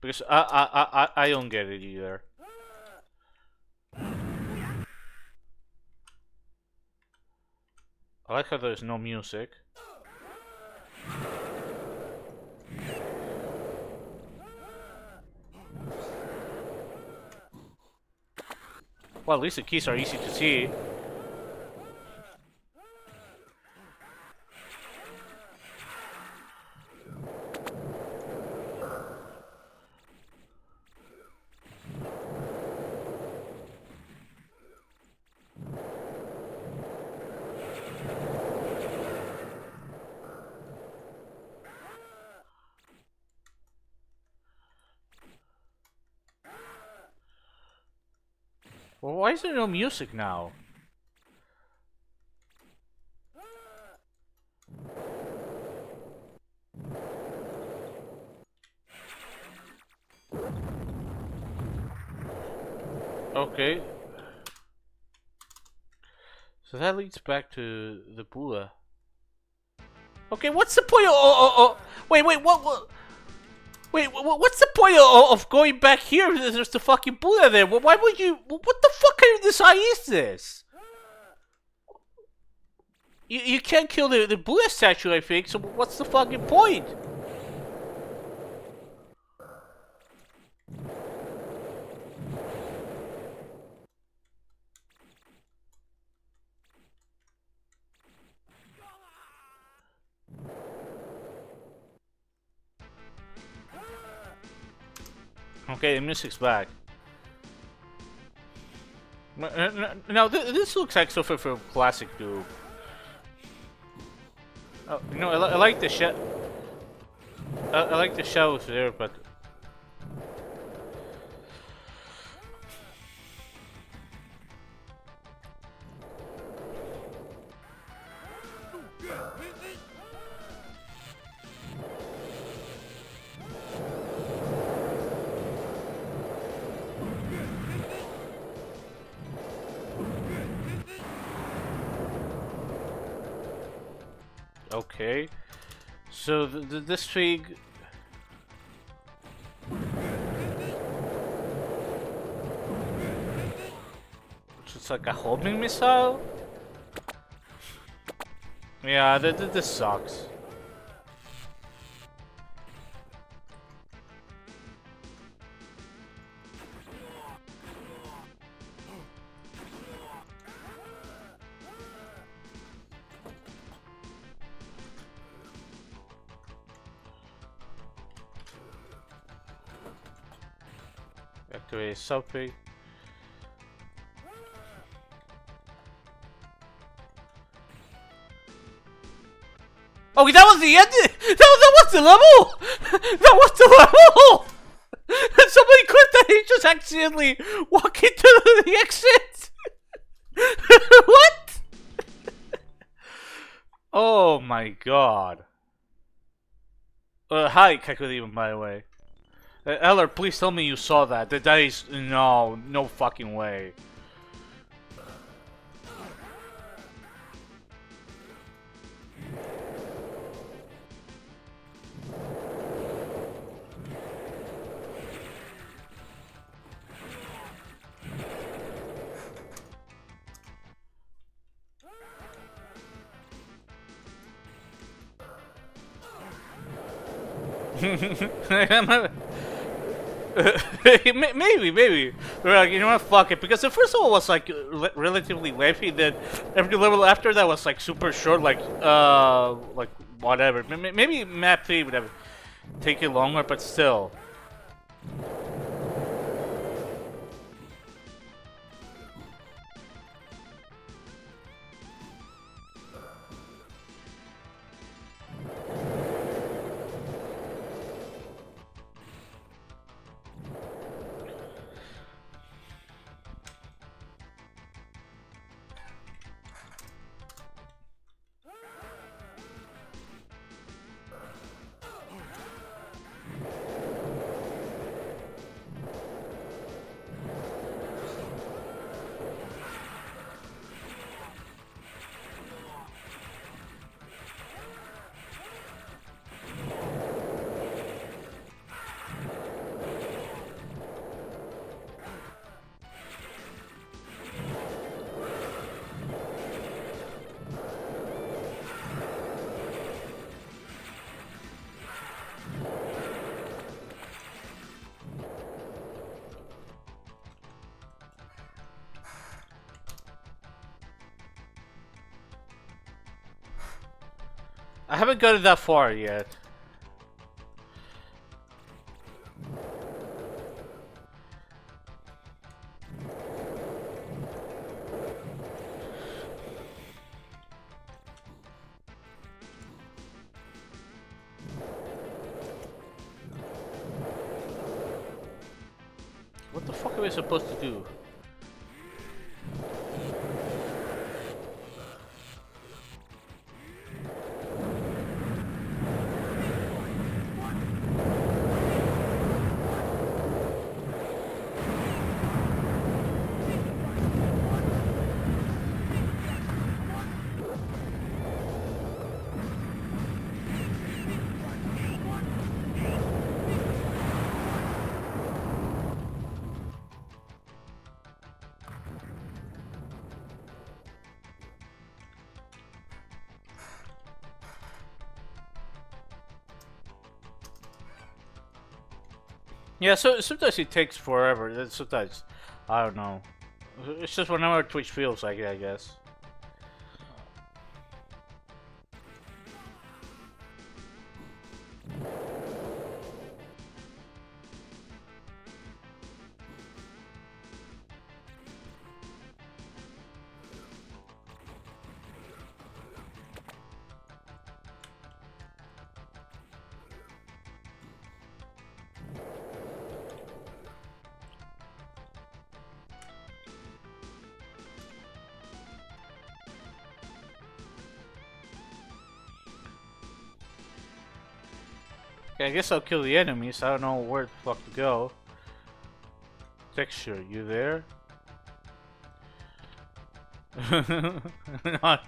Because I don't get it either. I like how there's no music. Well, at least the keys are easy to see. Well, why is there no music now? Okay. So that leads back to the Buddha. Okay, what's the point wait, what? Wait, what's the point of going back here? There's the fucking Buddha there. Why would you? What the fuck kind of design is this? You can't kill the Buddha statue, I think, so what's the fucking point? Okay, the music's back. Now, this looks like something from classic Doom. Oh, you know, I like the I like the shadows there, but okay. So this thing. It's like a homing missile? Yeah, this sucks. Activate something. Oh, that was the end. That was the level. That was the level. Somebody quit that. He just accidentally walked into the exit. What? Oh my god. Hi, Kakuliman, by the way. Eller, please tell me you saw that. That is no fucking way. maybe. We're like, you know what, fuck it. Because the first one was like relatively lengthy, then every level after that was like super short, like whatever. Maybe map 3 would have taken longer, but still. I haven't gotten that far yet. What the fuck are we supposed to do? Yeah, so sometimes it takes forever. Sometimes, I don't know. It's just whenever Twitch feels like it, I guess. Okay, I guess I'll kill the enemies. I don't know where the fuck to go. Texture, you there? Not.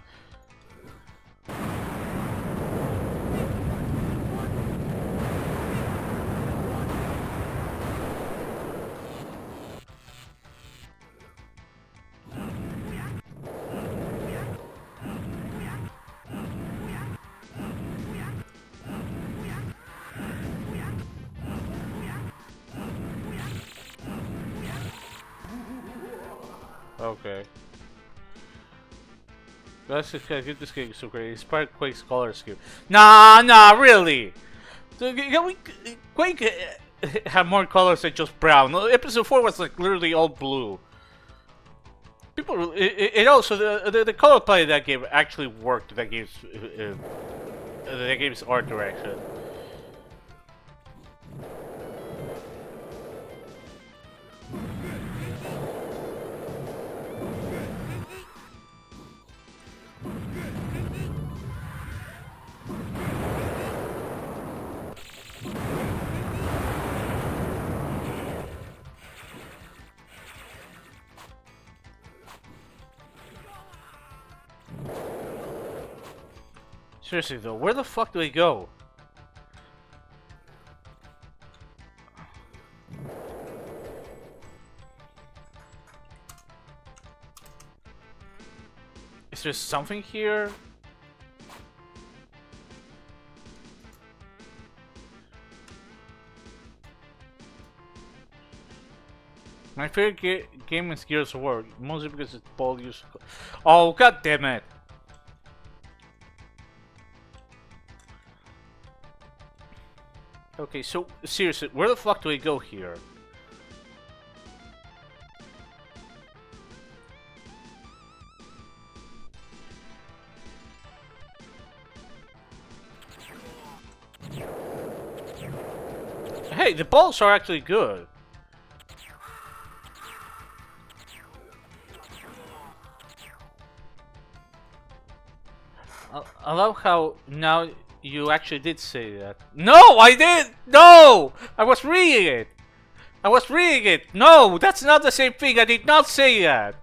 Okay. Let's just get this game so great. Inspired Quake's color scheme. Nah, really. Can we Quake have more colors than just brown? Episode 4 was like literally all blue. People, it also the color palette of that game actually worked. That game's art direction. Seriously though, where the fuck do we go? Is there something here? My favorite game is Gears of War, mostly because it's Paul used. Oh, god damn it! Okay, so seriously, where the fuck do we go here? Hey, the balls are actually good. I love how now you actually did say that. No, I did. No, I was reading it. I was reading it. No, that's not the same thing. I did not say that.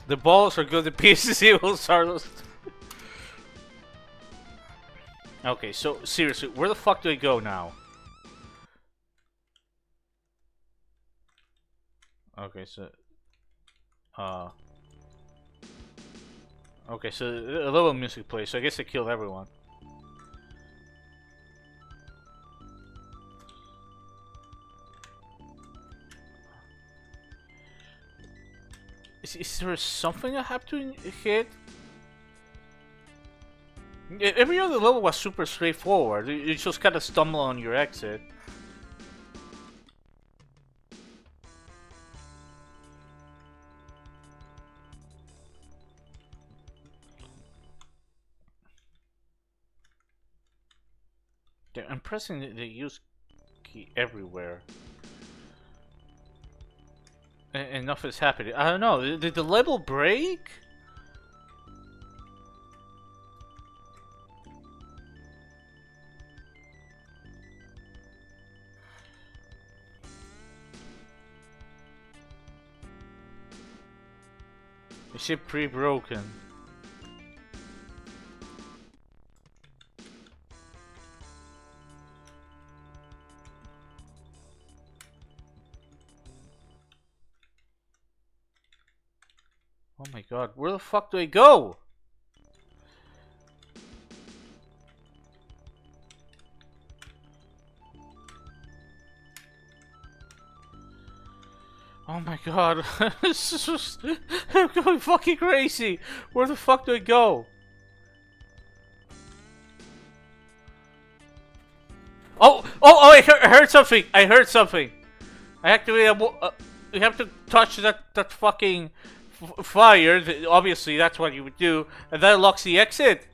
The balls are good. The pieces evils are those. Okay, so seriously, where the fuck do I go now? Okay, so okay, so a little music plays. So I guess I killed everyone. Is there something I have to hit? Every other level was super straightforward. You just kind of stumble on your exit. I'm pressing the use key everywhere. And nothing is happening. I don't know. Did the level break? Is it pre-broken? Oh my god, where the fuck do I go? Oh my god, I'm going fucking crazy. Where the fuck do I go? Oh! I heard something. I heard something. I actually you have to touch that fucking fire. Obviously, that's what you would do, and that unlocks the exit.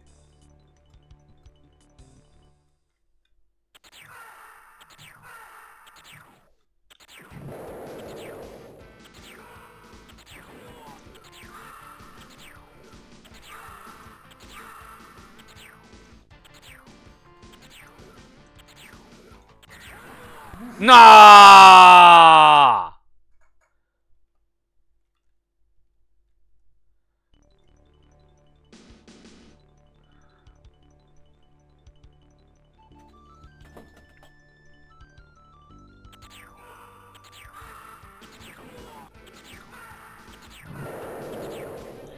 Nah!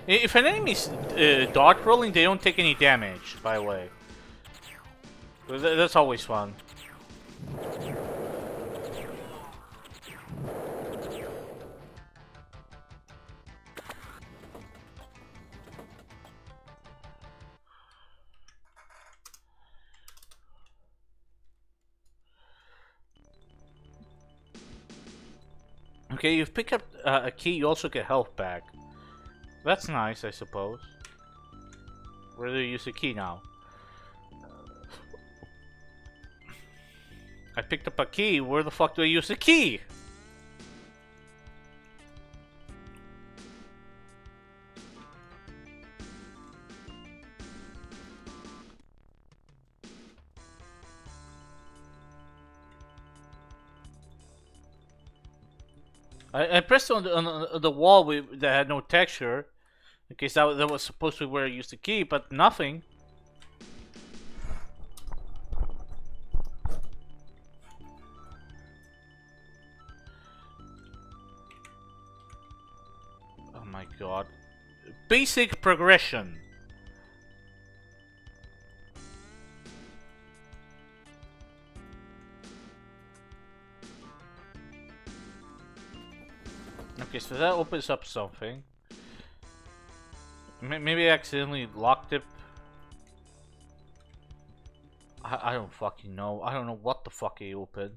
If an enemy's dodge rolling, they don't take any damage, by the way. That's always fun. Okay, you pick up a key, you also get health back. That's nice, I suppose. Where do you use the key now? I picked up a key, where the fuck do I use the key? I pressed on the wall that had no texture. In case that was supposed to be where I used the key, but nothing. Oh my god. Basic progression. Okay, so that opens up something. Maybe I accidentally locked it. I don't fucking know. I don't know what the fuck I opened.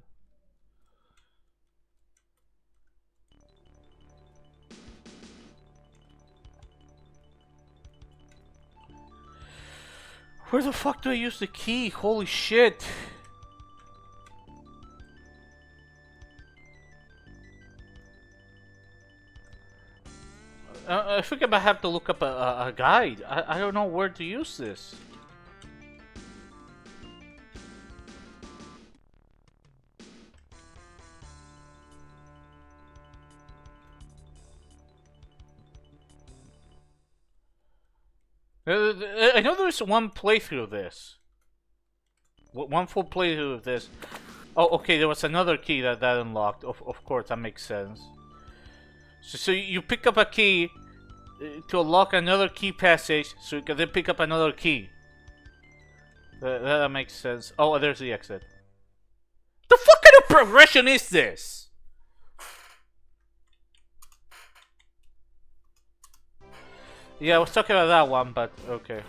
Where the fuck do I use the key? Holy shit. I think I might have to look up a guide. I don't know where to use this. I know there's one playthrough of this. One full playthrough of this. Oh, okay, there was another key that unlocked. Of course, that makes sense. So you pick up a key to unlock another key passage, so you can then pick up another key. That makes sense. Oh, there's the exit. The fuck kind of progression is this? Yeah, I was talking about that one, but okay.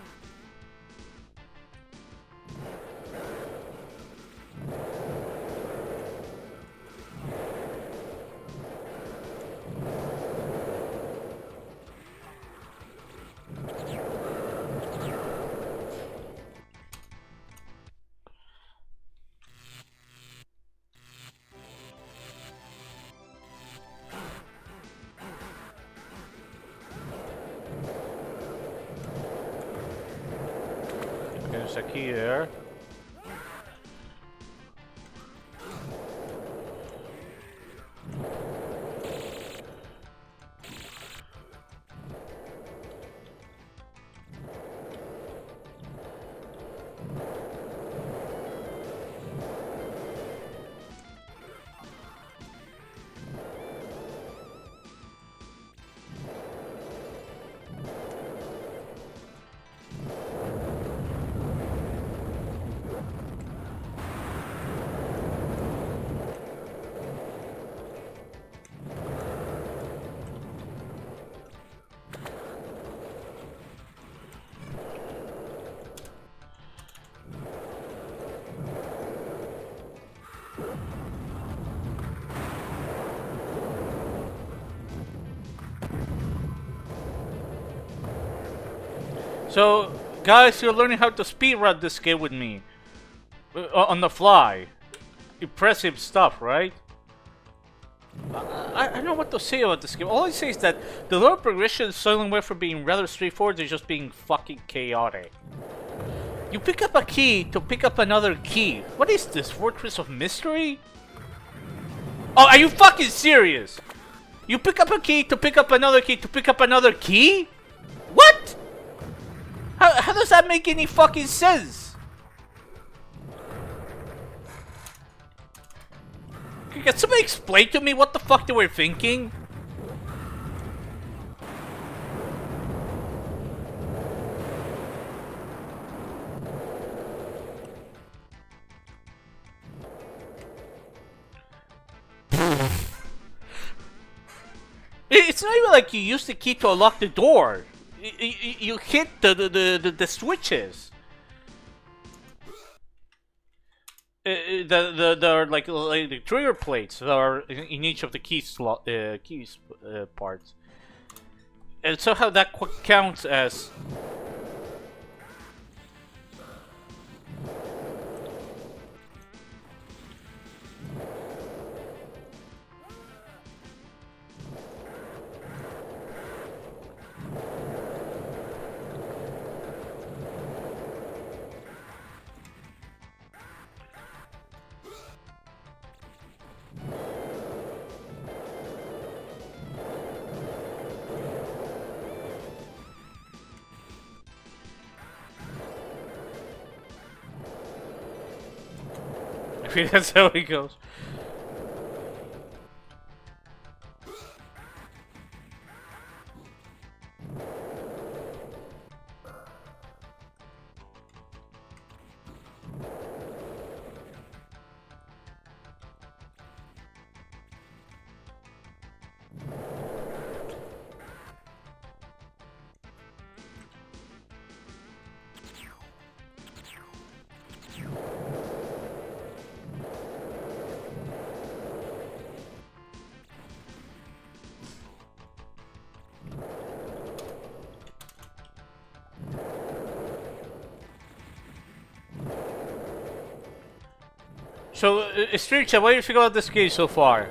There's a key there. So, guys, you're learning how to speedrun this game with me. On the fly. Impressive stuff, right? I don't know what to say about this game. All I say is that the lower progression suddenly went from being rather straightforward to just being fucking chaotic. You pick up a key to pick up another key. What is this, Fortress of Mystery? Oh, are you fucking serious? You pick up a key to pick up another key to pick up another key? What? How does that make any fucking sense? Can somebody explain to me what the fuck they were thinking? It's not even like you use the key to unlock the door. You hit the switches. There are like the trigger plates that are in each of the keys parts, and somehow that counts as. I mean, that's how it goes. So, Street Chat, what do you think about this game so far?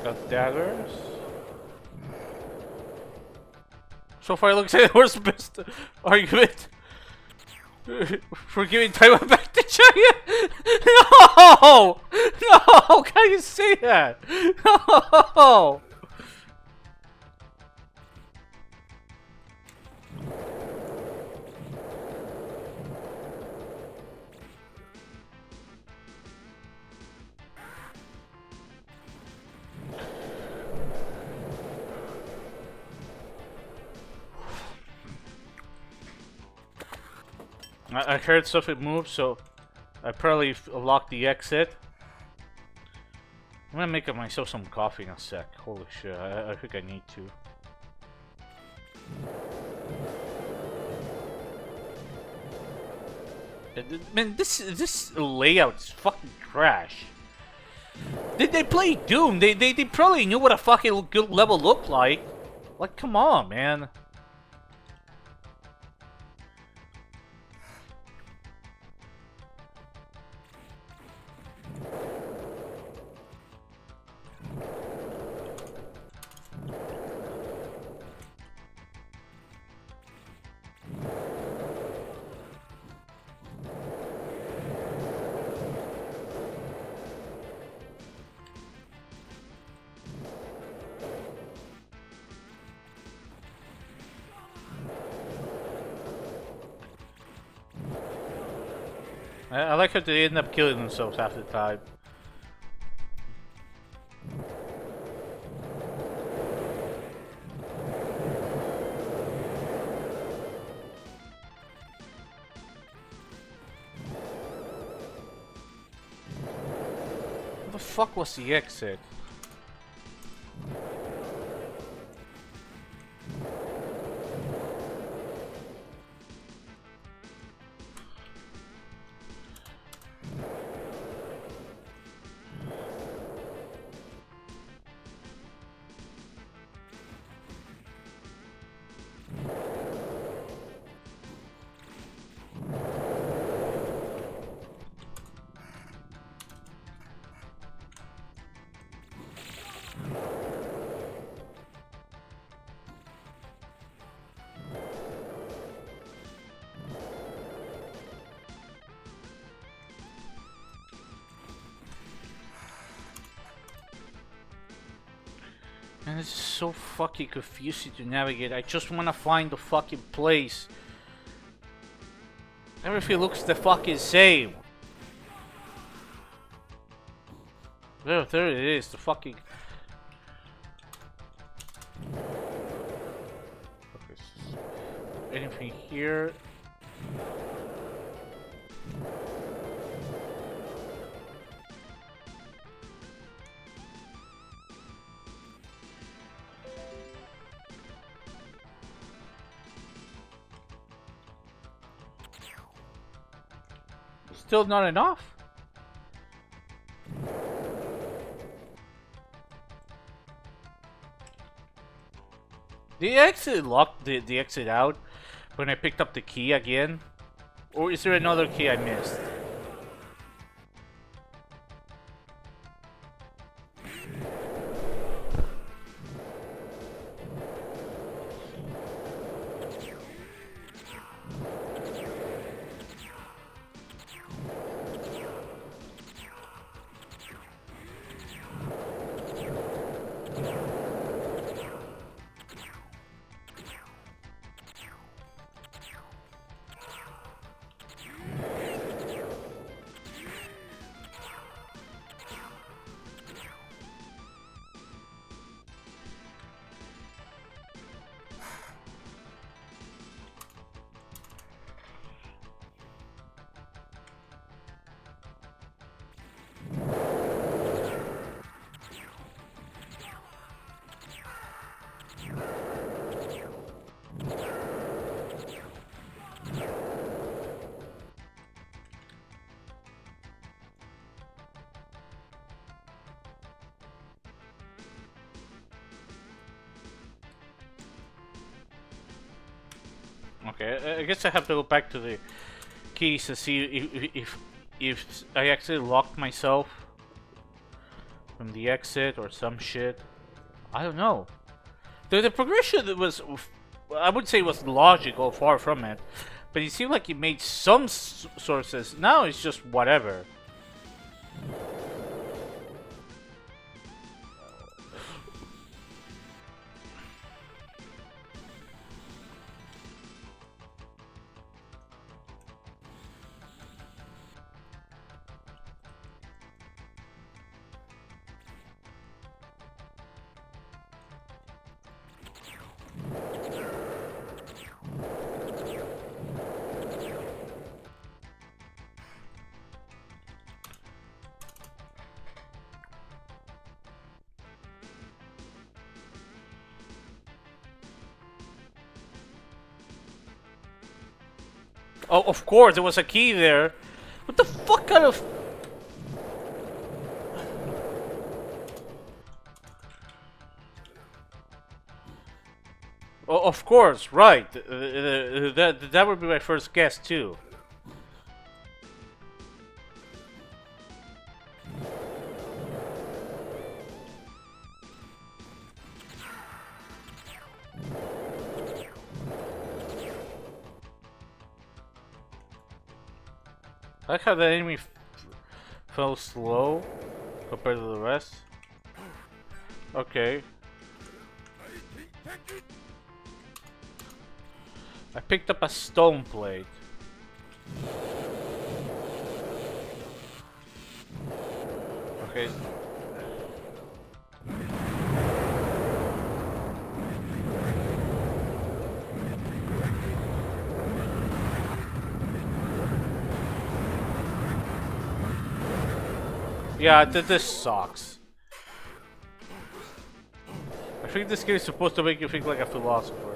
Got daggers. So far, it looks like the worst best argument for giving Taiwan back to China. No, no, can you say that? No. I heard stuff it moved, so I probably locked the exit. I'm gonna make myself some coffee in a sec. Holy shit, I think I need to. Man, this layout is fucking trash. Did they play Doom? They probably knew what a fucking good level looked like. Like, come on, man. I like how they end up killing themselves half the time. What the fuck was the exit? And it's so fucking confusing to navigate. I just wanna find the fucking place. Everything looks the fucking same. There it is, the fucking... Okay, anything here? Still not enough? The exit locked the exit out when I picked up the key again? Or is there another key I missed? Okay, I guess I have to go back to the keys to see if I actually locked myself from the exit or some shit. I don't know. The progression was, I would say, was logical, far from it, but it seemed like it made some sources. Now it's just whatever. Oh, of course, there was a key there. What the fuck kind of... Oh, of course, right. That would be my first guess, too. I like how the enemy fell slow compared to the rest. Okay. I picked up a stone plate. Okay. Yeah, this sucks. I think this game is supposed to make you think like a philosopher.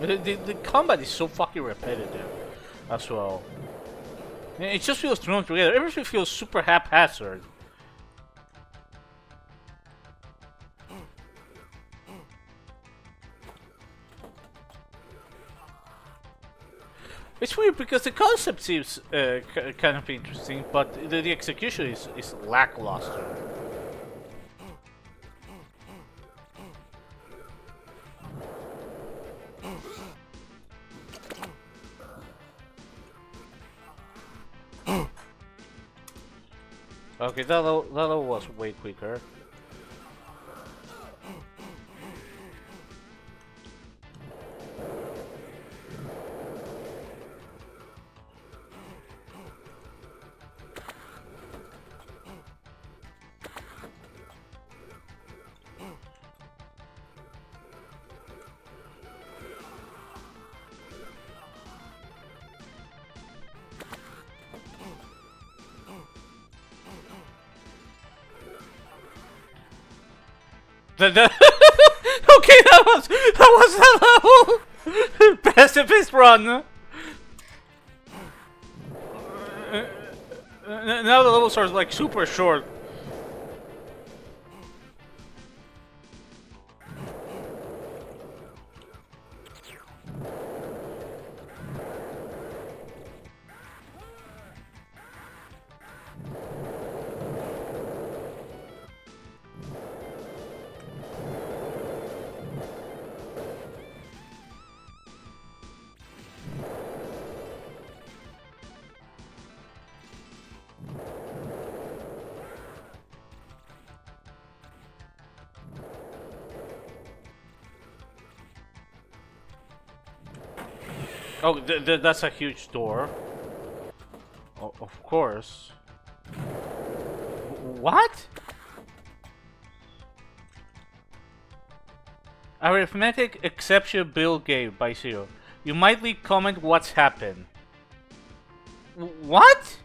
The combat is so fucking repetitive as well. It just feels thrown together. Everything feels super haphazard. It's weird because the concept seems kind of interesting, but the execution is lackluster. Okay, that level was way quicker. Okay, that was that level. Pacifist run. Now the levels are like super short. Oh, that's a huge door. Oh, of course. What? Arithmetic exception bill game by zero. You might leave comment what's happened. What?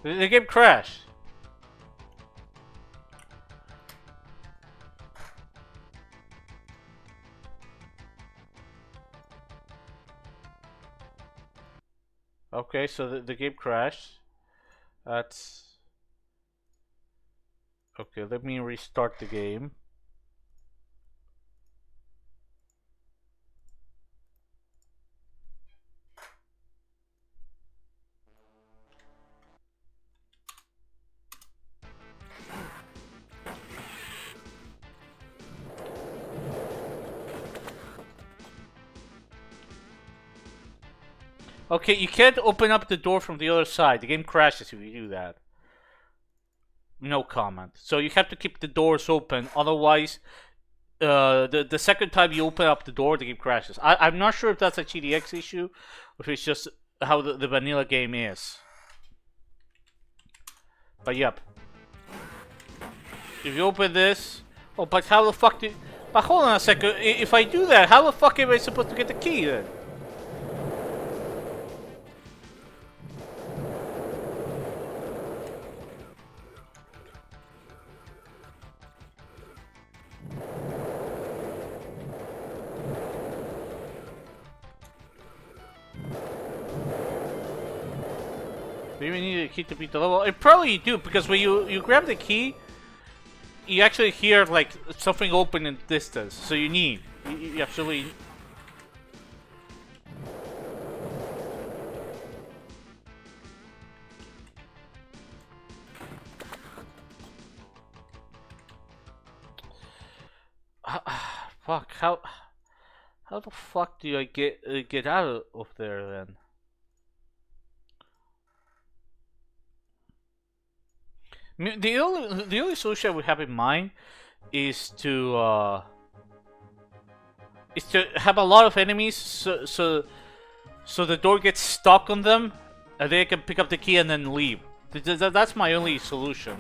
The game crashed. Okay, so the game crashed. That's... Okay, let me restart the game. Okay, you can't open up the door from the other side. The game crashes if you do that. No comment. So you have to keep the doors open, otherwise the second time you open up the door, the game crashes. I'm not sure if that's a GDX issue, or if it's just how the vanilla game is. But yep. If you open this... Oh, but how the fuck do... But hold on a second. If I do that, how the fuck am I supposed to get the key then? Do you even need a key to beat the level? Probably you do, because when you grab the key, you actually hear like something open in the distance, so you absolutely. Fuck, how the fuck do I get out of there then? I mean, the only solution I would have in mind is to have a lot of enemies, so the door gets stuck on them, and they can pick up the key and then leave. That's my only solution.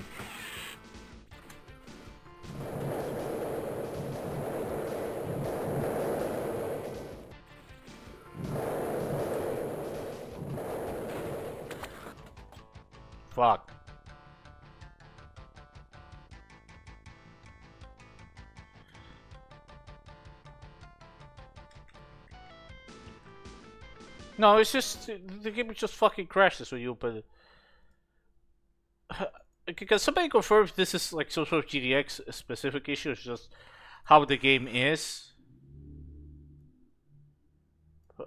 Fuck. No, it's just the game just fucking crashes when you open it. Because somebody confirms this is like some sort of GDX specific issue. It's just how the game is.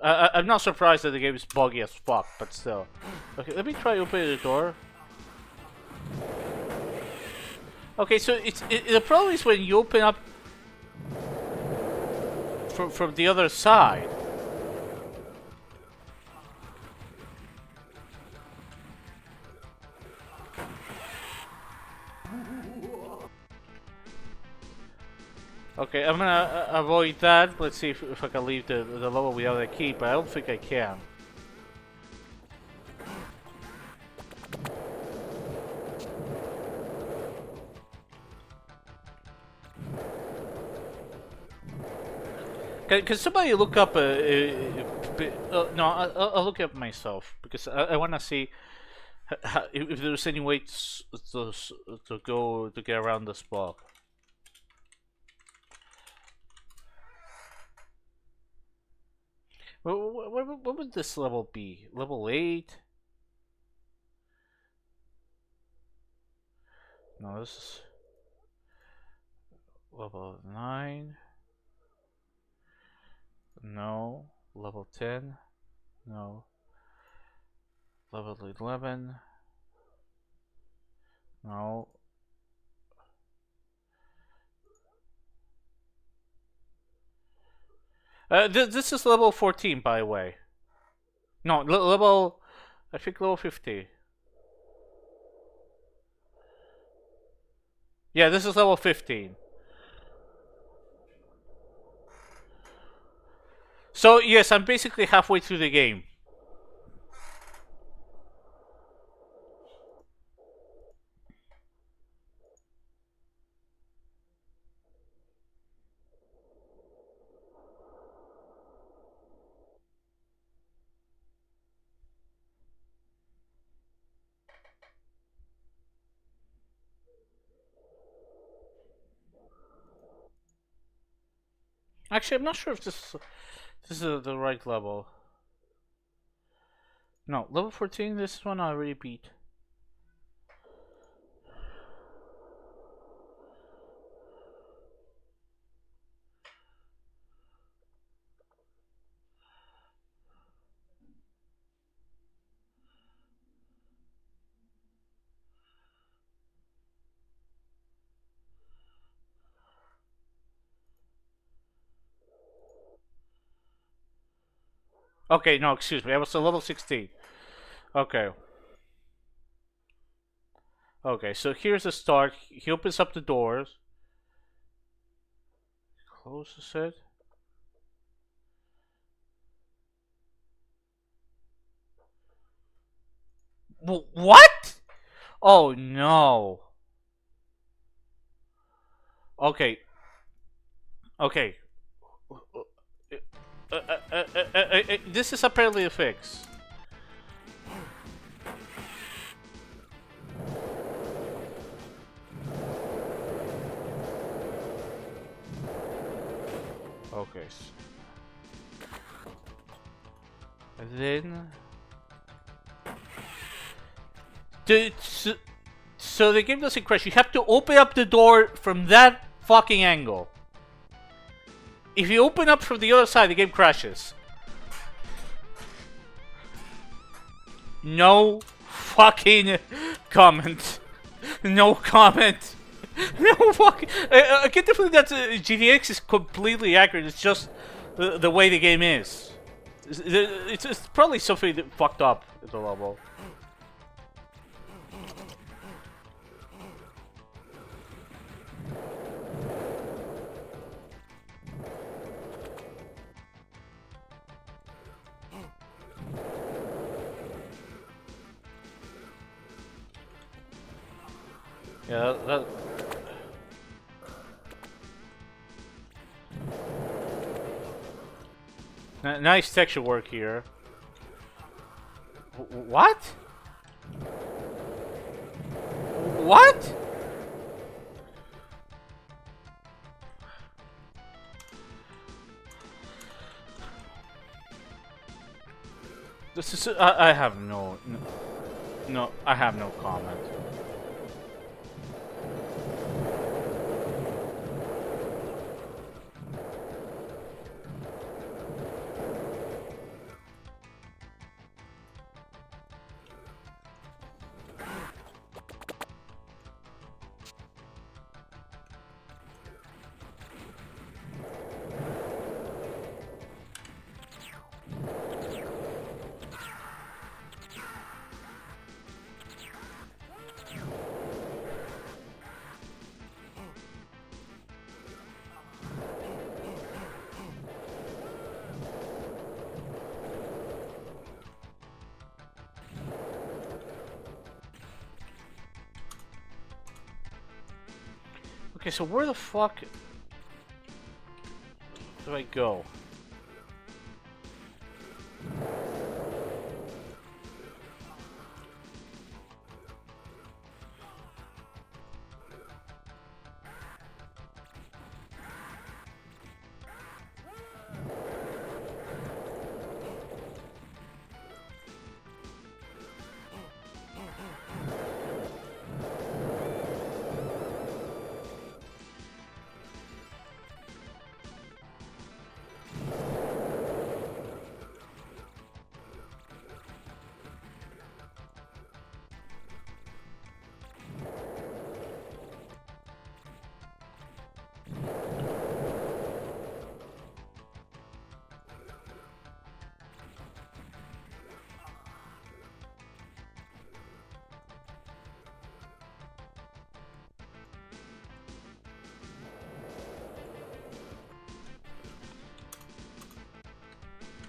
I'm not surprised that the game is buggy as fuck, but still. Okay, let me try opening the door. Okay, so the problem is when you open up from the other side. Okay, I'm gonna avoid that. Let's see if I can leave the level without a key, but I don't think I can. Can somebody look up no, I'll look up myself because I want to see if there's any way to get around this block. What would this level be? Level 8? No, this is level 9. No. Level 10. No. Level 11. No. This is level 14, by the way. No, level... I think level 50. Yeah, this is level 15. So, yes, I'm basically halfway through the game. Actually, I'm not sure if this is the right level. No, level 14, this one I already beat. Okay, no, excuse me, I was at level 16. Okay. Okay, so here's the start. He opens up the doors. Closes it. What? Oh no. Okay. Okay. This is apparently a fix. Okay. And then... So the game doesn't crash. You have to open up the door from that fucking angle. If you open up from the other side, the game crashes. No fucking comment. No comment. No fucking. I get the feeling that GTX is completely accurate. It's just the way the game is. It's probably something that fucked up in the level. Yeah, nice texture work here. What? What? This is. I have no. I have no comment. Okay, so where the fuck do I go?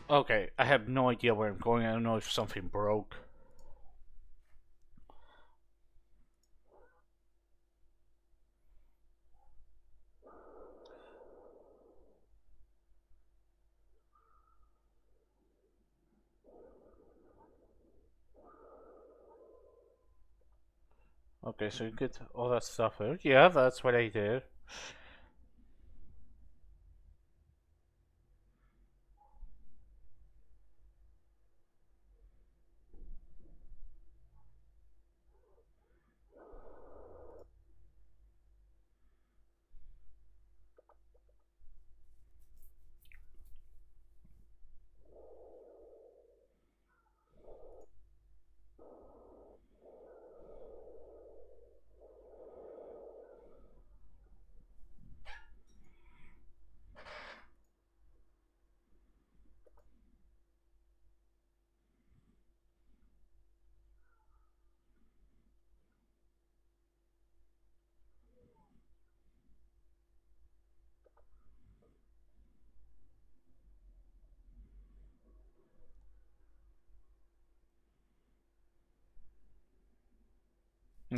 Okay, I have no idea where I'm going. I don't know if something broke. Okay, so you get all that stuff out. Yeah, that's what I did.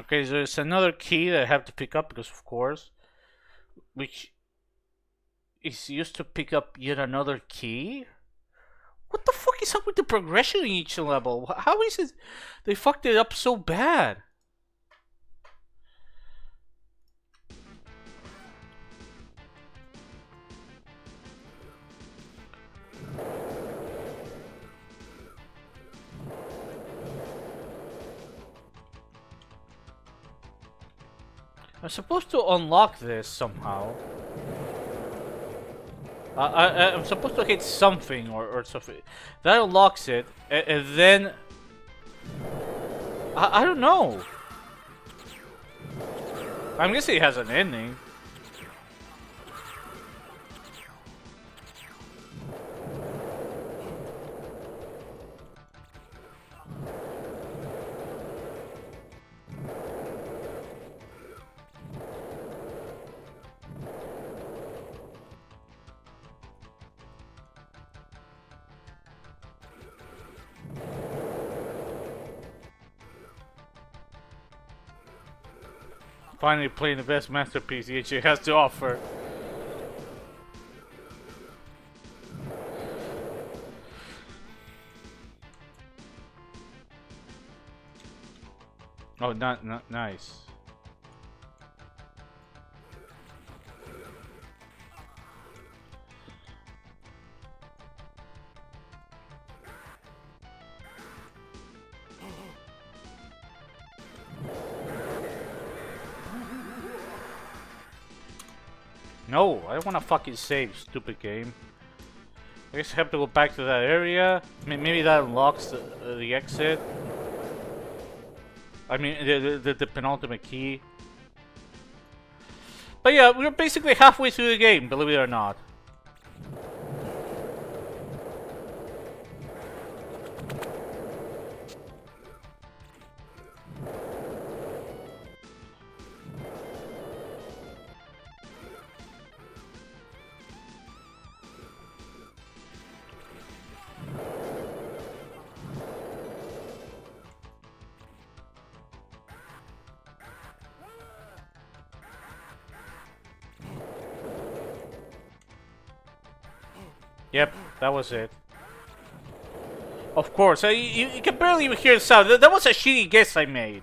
Okay, so there's another key that I have to pick up because, of course, which is used to pick up yet another key. What the fuck is up with the progression in each level? How is it they fucked it up so bad? I'm supposed to unlock this somehow. I'm supposed to hit something or something. That unlocks it, and then... I don't know. I'm guessing it has an ending. Finally playing the best masterpiece EHA has to offer. Oh, not nice. No, I don't want to fucking save, stupid game. I guess I have to go back to that area. Maybe that unlocks the exit. I mean, the penultimate key. But yeah, we're basically halfway through the game, believe it or not. Yep, that was it. Of course, you can barely even hear the sound. That was a shitty guess I made.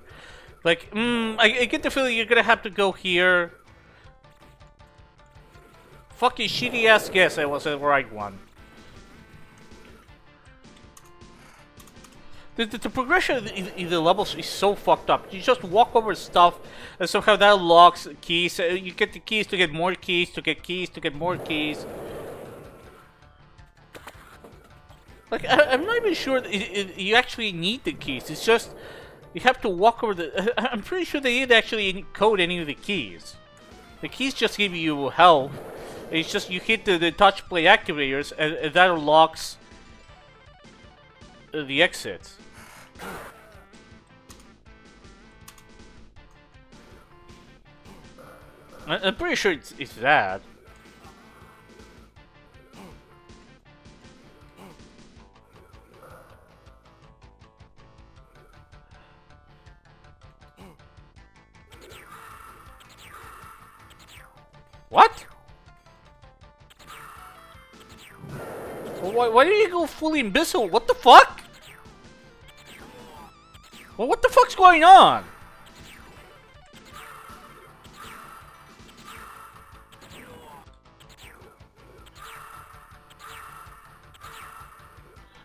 Like, I get the feeling you're gonna have to go here. Fucking shitty ass guess, I was the right one. The progression in the levels is so fucked up. You just walk over stuff, and somehow that unlocks keys. You get the keys to get more keys, to get keys, to get more keys. Like, I'm not even sure that you actually need the keys. It's just, you have to walk over the... I'm pretty sure they didn't actually encode any of the keys. The keys just give you health. It's just, you hit the touch play activators, and that unlocks the exits. I'm pretty sure it's that. What? Why did you go fully invisible? What the fuck? Well, what the fuck's going on?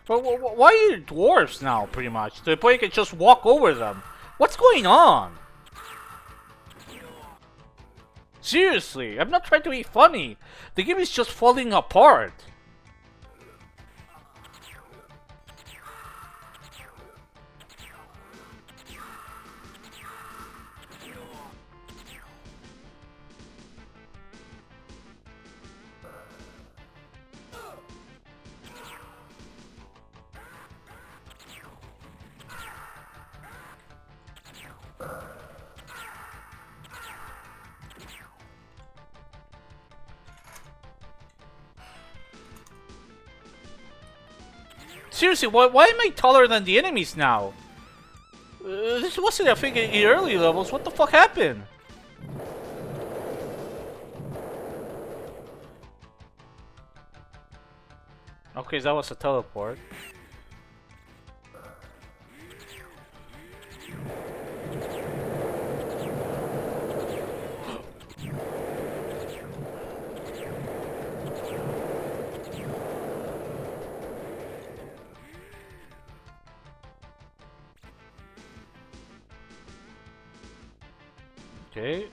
Well, why are you dwarves now, pretty much? To the point you can just walk over them. What's going on? Seriously, I'm not trying to be funny. The game is just falling apart. Seriously, why am I taller than the enemies now? This wasn't a thing in early levels. What the fuck happened? Okay, that was a teleport. Okay.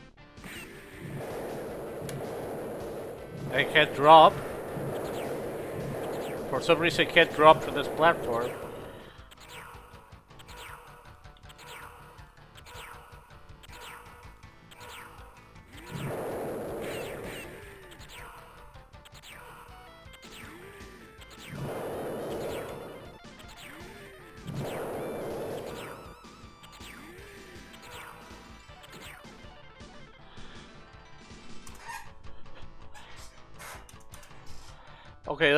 I can't drop. For some reason, I can't drop from this platform. Okay,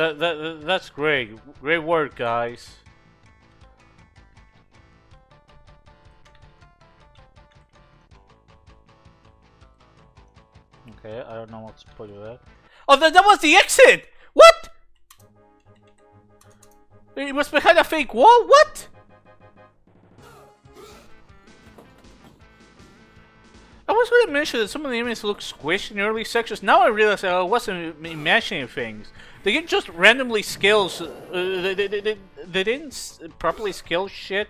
that's great. Great work, guys. Okay, I don't know what's the point of that. Oh, that was the exit! What? It was behind a fake wall? What? I was going to mention that some of the enemies look squished in the early sections. Now I realize I wasn't imagining things. They can just randomly scale. They didn't properly scale shit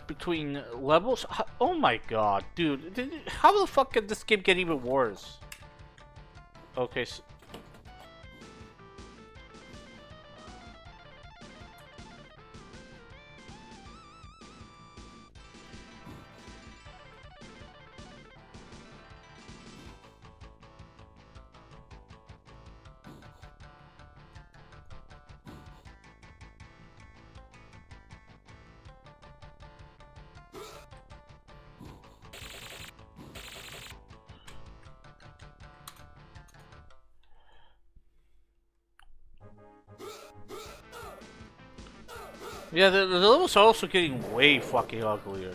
between levels. Oh my god, dude! How the fuck can this game get even worse? Okay. So yeah, the levels are also getting way fucking uglier.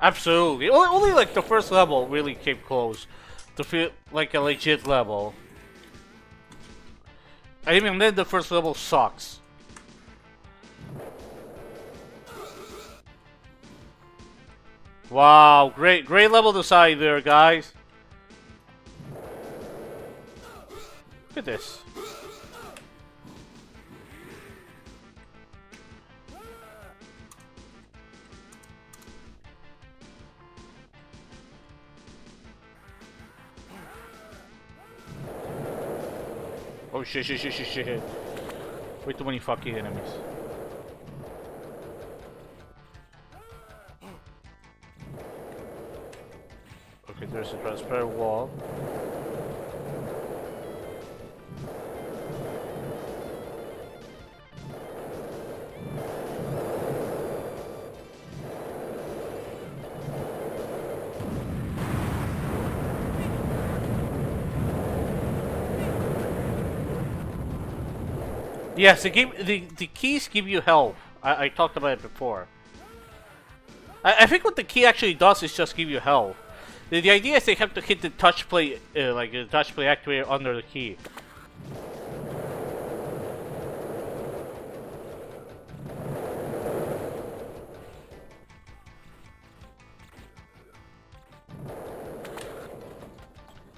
Absolutely. Only like the first level really came close to feel like a legit level. And even then, the first level sucks. Wow, great level design there, guys. Look at this. Oh shit. Way too many fucking enemies. Okay, there's a transparent wall. Yes, the keys give you health. I talked about it before. I think what the key actually does is just give you health. The idea is they have to hit the touch play, like the touch play activator under the key.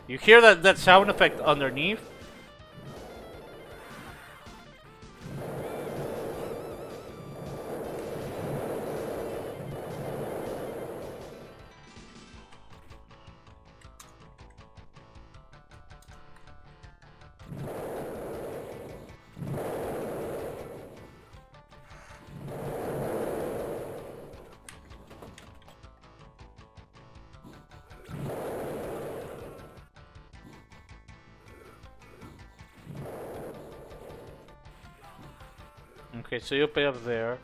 You hear that sound effect underneath? Okay, so you pay up there.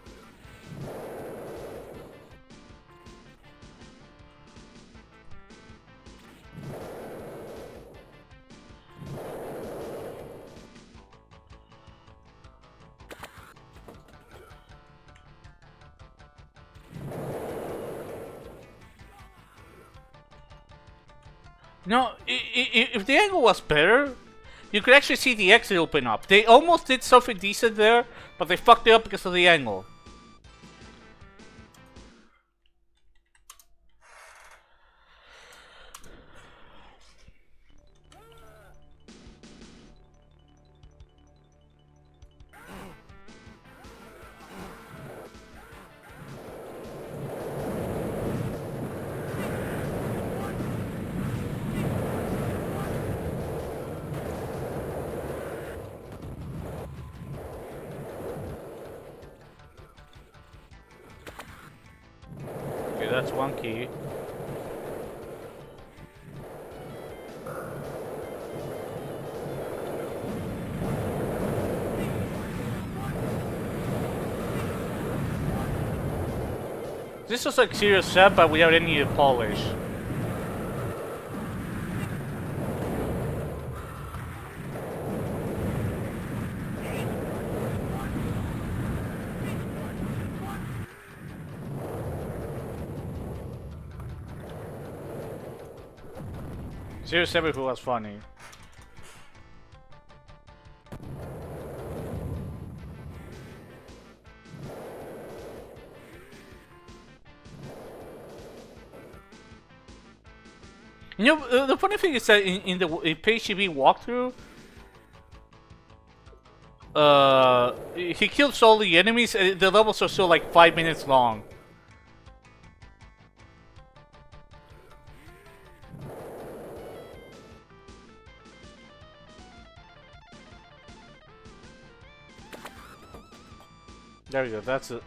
No, if the angle was better, you could actually see the exit open up. They almost did something decent there, but they fucked it up because of the angle. Okay, that's one key. This was like serious set, but without any polish. Serious everything was funny. You know, the funny thing is that in the page TV walkthrough, he kills all the enemies. The levels are still like 5 minutes long. There we go. That's it.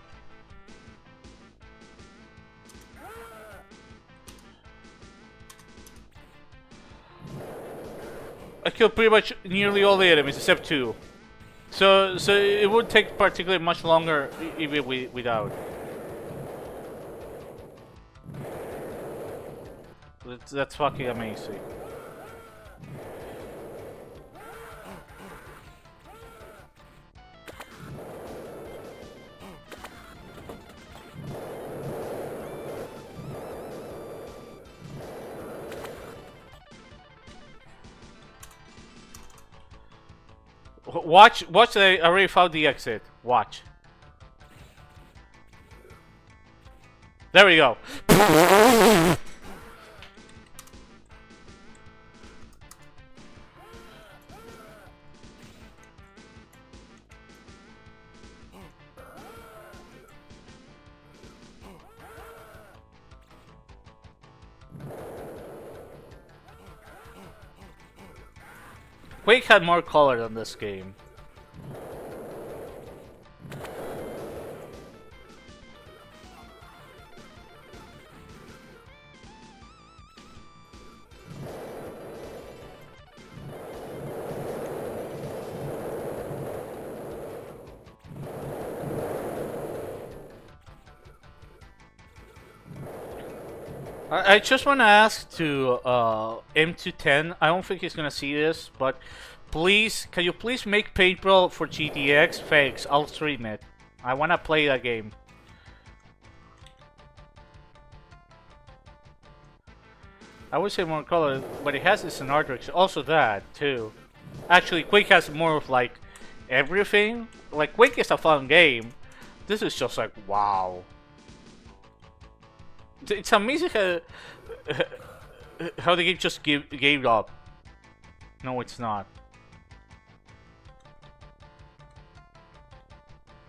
I killed pretty much nearly all the enemies except 2. So it would take particularly much longer even without. That's fucking amazing. Watch, I already found the exit. Watch. There we go. Quake had more color than this game. I just want to ask to M210. I don't think he's gonna see this, but please, can you please make Paintball for GTX? Thanks, I'll stream it. I wanna play that game. I would say more color, but it has this in art direction. Also that too. Actually, Quake has more of like everything. Like Quake is a fun game. This is just like wow. It's amazing how the game just gave up. No, it's not.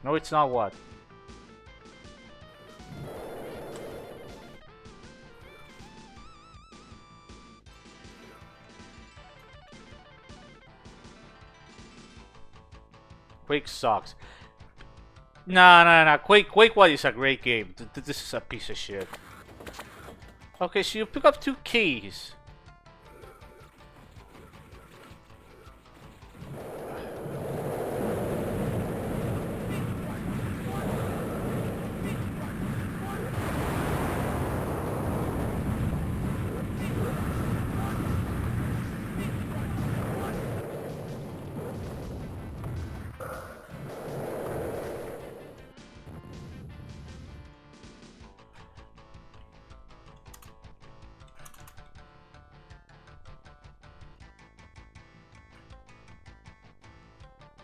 No, it's not what? Quake sucks. Nah. Quake 1 is a great game. This is a piece of shit. Okay, so you pick up 2 keys.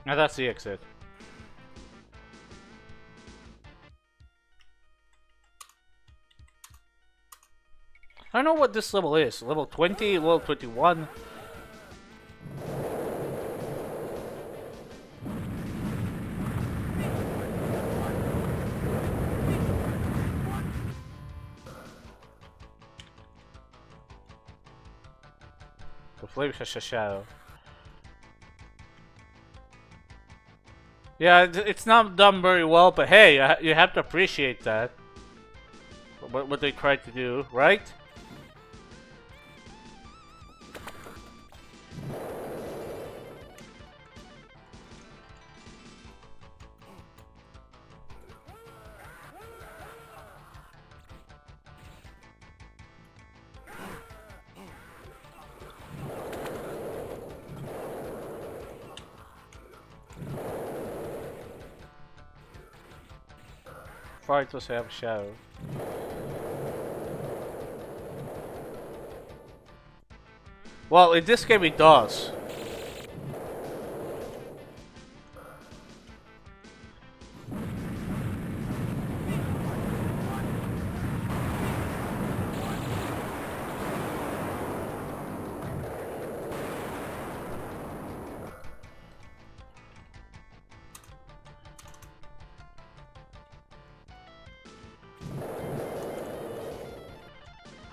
Now that's the exit. I don't know what this level is. Level 20, level 21. The flame has a shadow. Yeah, it's not done very well, but hey, you have to appreciate that. What they tried to do, right? Fire does have a shadow. Well, in this game it does.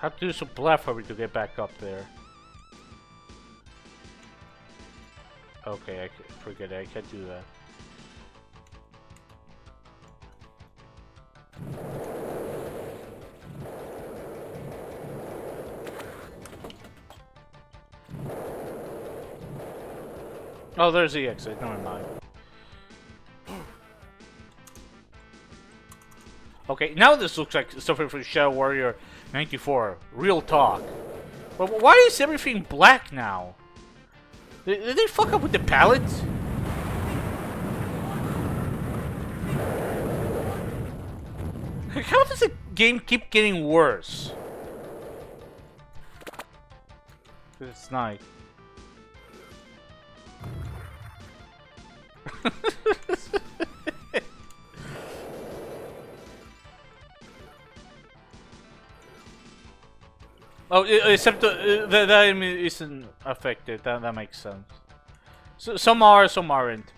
Have to do some platforming to get back up there. Okay, forget it. I can't do that. Oh, there's the exit. Never mind. Okay, now this looks like something from Shadow Warrior 94. Real talk. But why is everything black now? Did they fuck up with the palettes? How does the game keep getting worse? It's night. Oh, except the enemy isn't affected. That makes sense. So, some are, some aren't.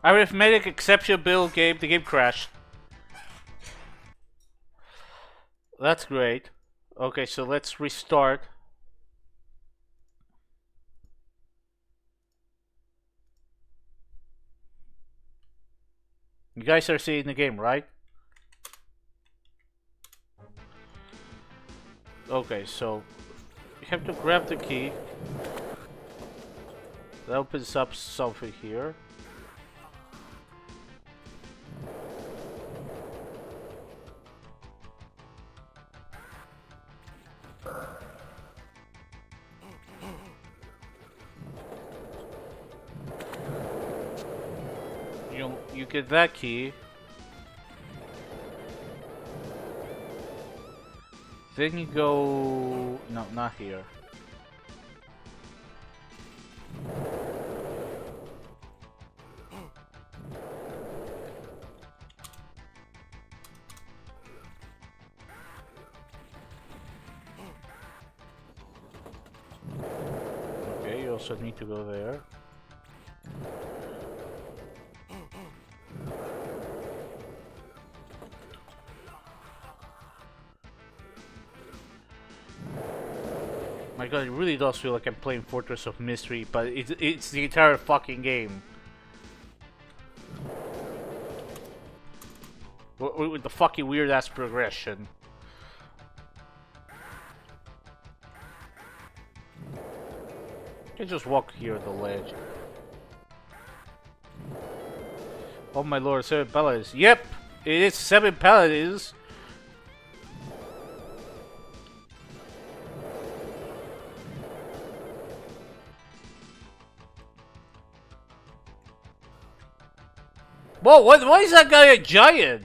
Arithmetic exception build game. The game crashed. That's great. Okay, so let's restart. You guys are seeing the game, right? Okay, so you have to grab the key. That opens up something here. You get that key. Then you go... No, not here. Okay, you also need to go there. My god, it really does feel like I'm playing Fortress of Mystery, but it's the entire fucking game. With the fucking weird ass progression. You can just walk here at the ledge. Oh my lord, 7 paladins. Yep, it is 7 paladins. Whoa, why is that guy a giant?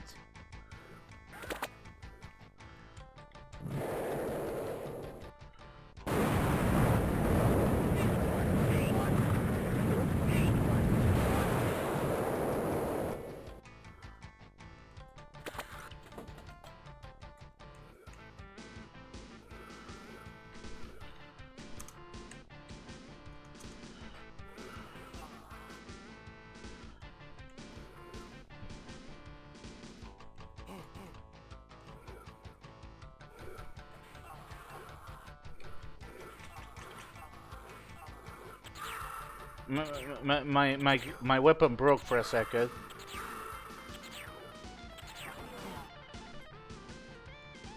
My weapon broke for a second.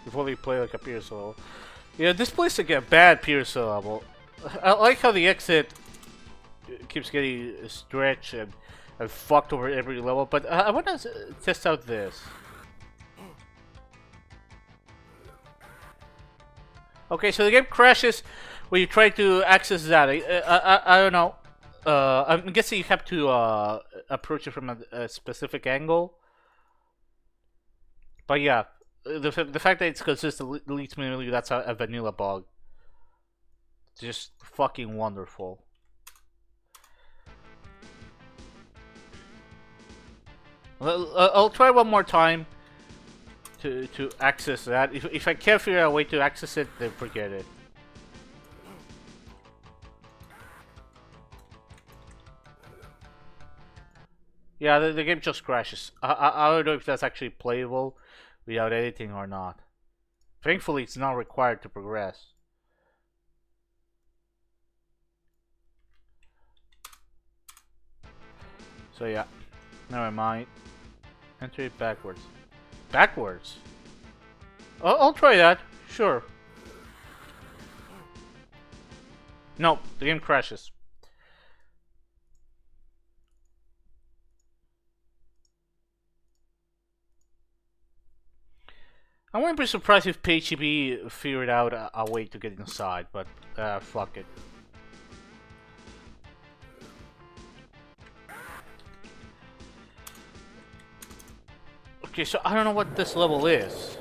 Before we play like a Pierce level. Yeah, this place to get bad Pierce level. I like how the exit keeps getting stretched and fucked over every level, but I want to test out this. Okay, so the game crashes when you try to access that. I don't know. I'm guessing you have to approach it from a specific angle. But yeah, the fact that it's consistent leads me to believe that's a vanilla bug. Just fucking wonderful. I'll try one more time to access that. If I can't figure out a way to access it, then forget it. Yeah, the game just crashes. I don't know if that's actually playable without editing or not. Thankfully, it's not required to progress. So yeah, never mind. Enter it backwards. Backwards? I'll try that. Sure. No, the game crashes. I wouldn't be surprised if PHB figured out a way to get inside, but fuck it. Okay, so I don't know what this level is.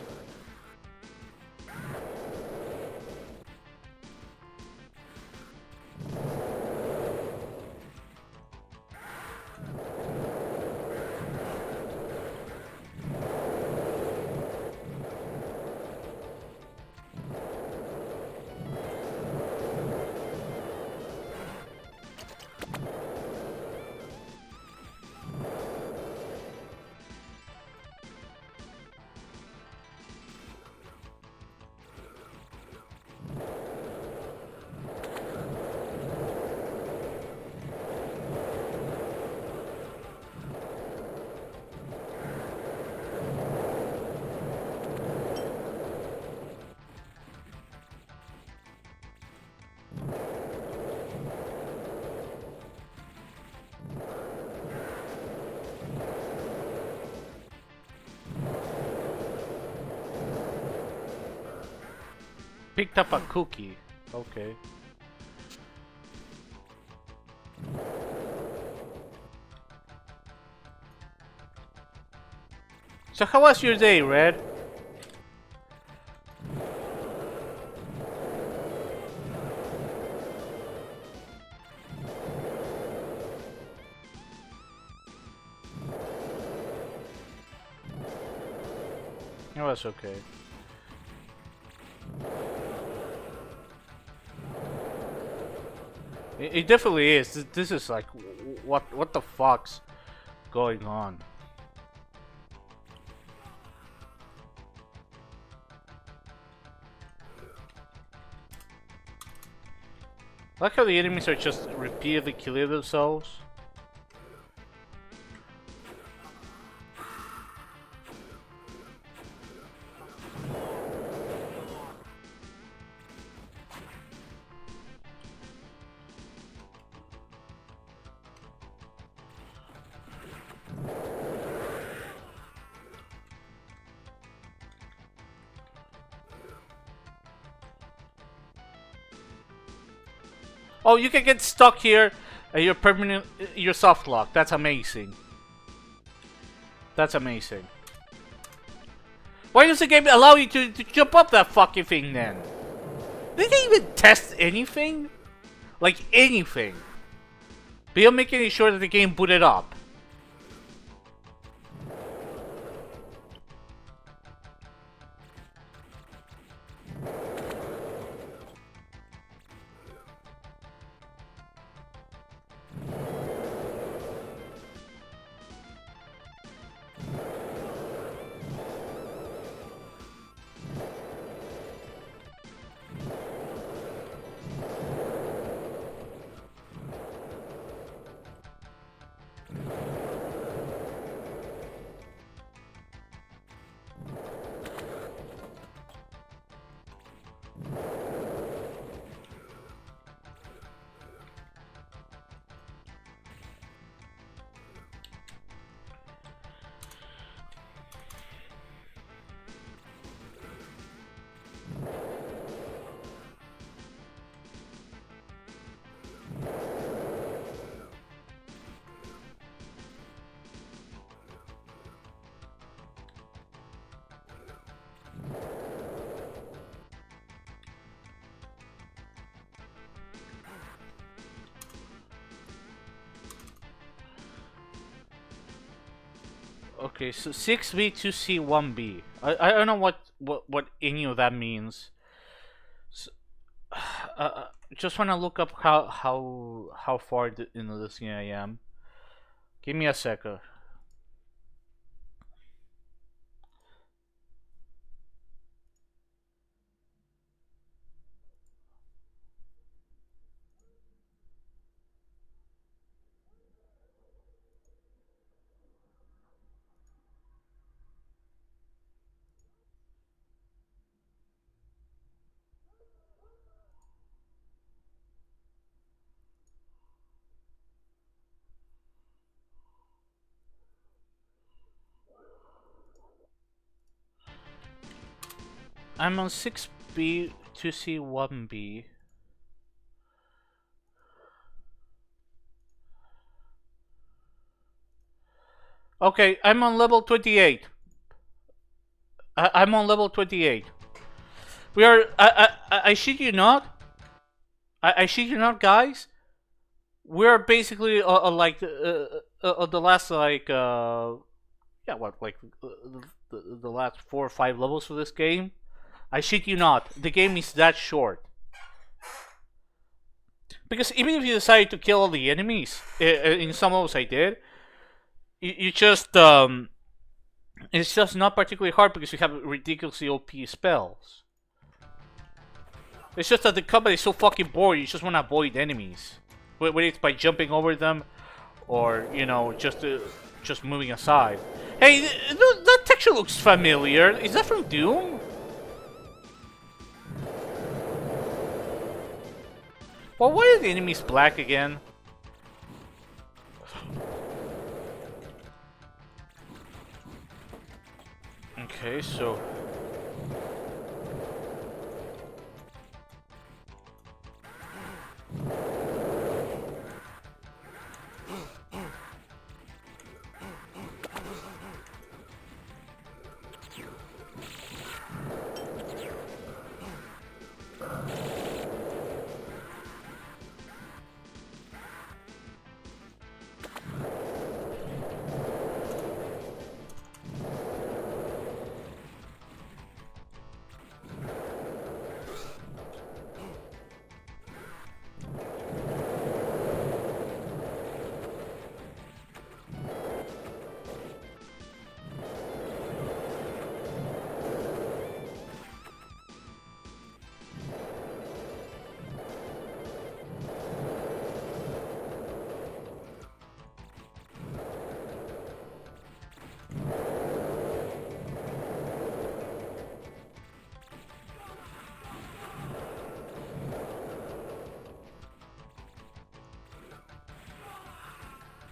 Picked up a cookie. Okay. So how was your day, Red? It was okay. It definitely is. This is like, what the fuck's going on? I like how the enemies are just repeatedly killing themselves. Oh, you can get stuck here and you're soft locked. That's amazing. That's amazing. Why does the game allow you to jump up that fucking thing then? Did they even test anything? Like anything? Beyond making sure that the game booted up. Okay, so 6B, 2C, 1B. I don't know what any of that means. So, just want to look up how far into this game I am. Give me a second. I'm on 6B, 2C, 1B. Okay, I'm on level 28. I'm on level 28. We are. I shit you not. I shit you not, guys. We're basically like the last like yeah, what like the last 4 or 5 levels for this game. I shit you not. The game is that short. Because even if you decide to kill all the enemies, in some levels I did, you just it's just not particularly hard because you have ridiculously OP spells. It's just that the combat is so fucking boring. You just want to avoid enemies, whether it's by jumping over them, or you know just moving aside. Hey, that texture looks familiar. Is that from Doom? Well, why are the enemies black again? Okay, so...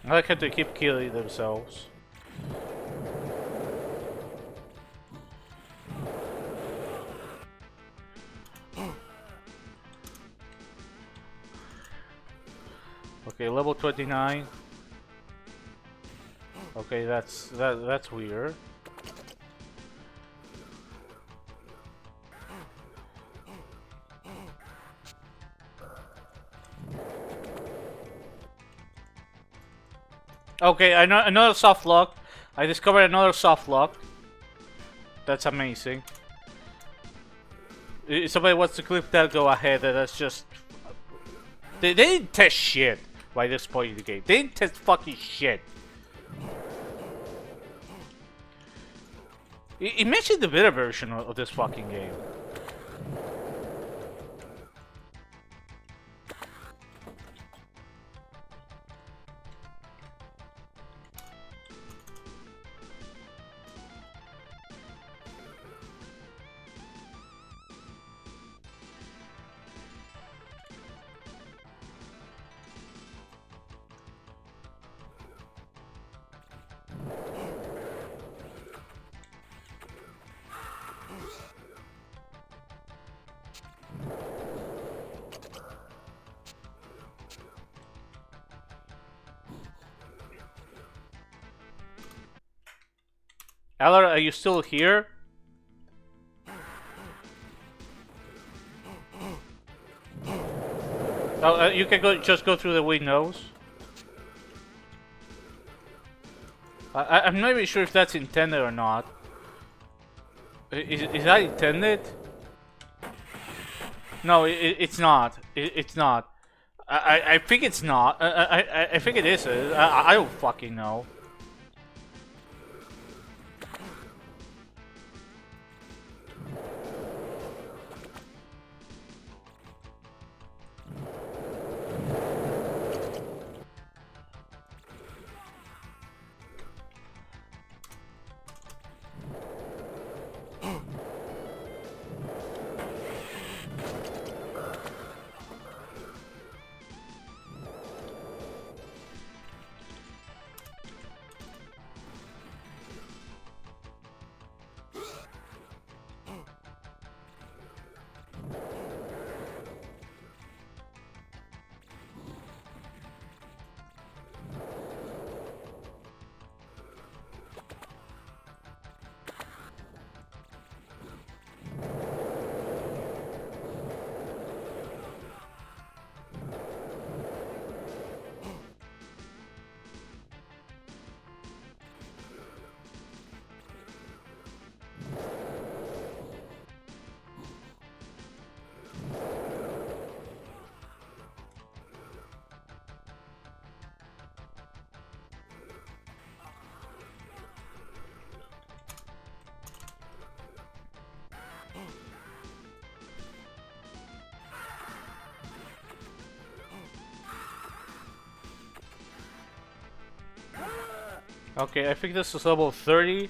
I like how they keep killing themselves. Okay, level 29. Okay, that's weird. Okay, I know another soft lock. I discovered another soft lock. That's amazing. If somebody wants to clip that, go ahead. That's just... They didn't test shit by this point in the game. They didn't test fucking shit. Imagine the better version of this fucking game. Eller, are you still here? Oh, you can just go through the windows. I'm not even sure if that's intended or not. Is that intended? No, it's not. It's not. I think it's not. I think it is. I don't fucking know. Okay, I think this is level 30.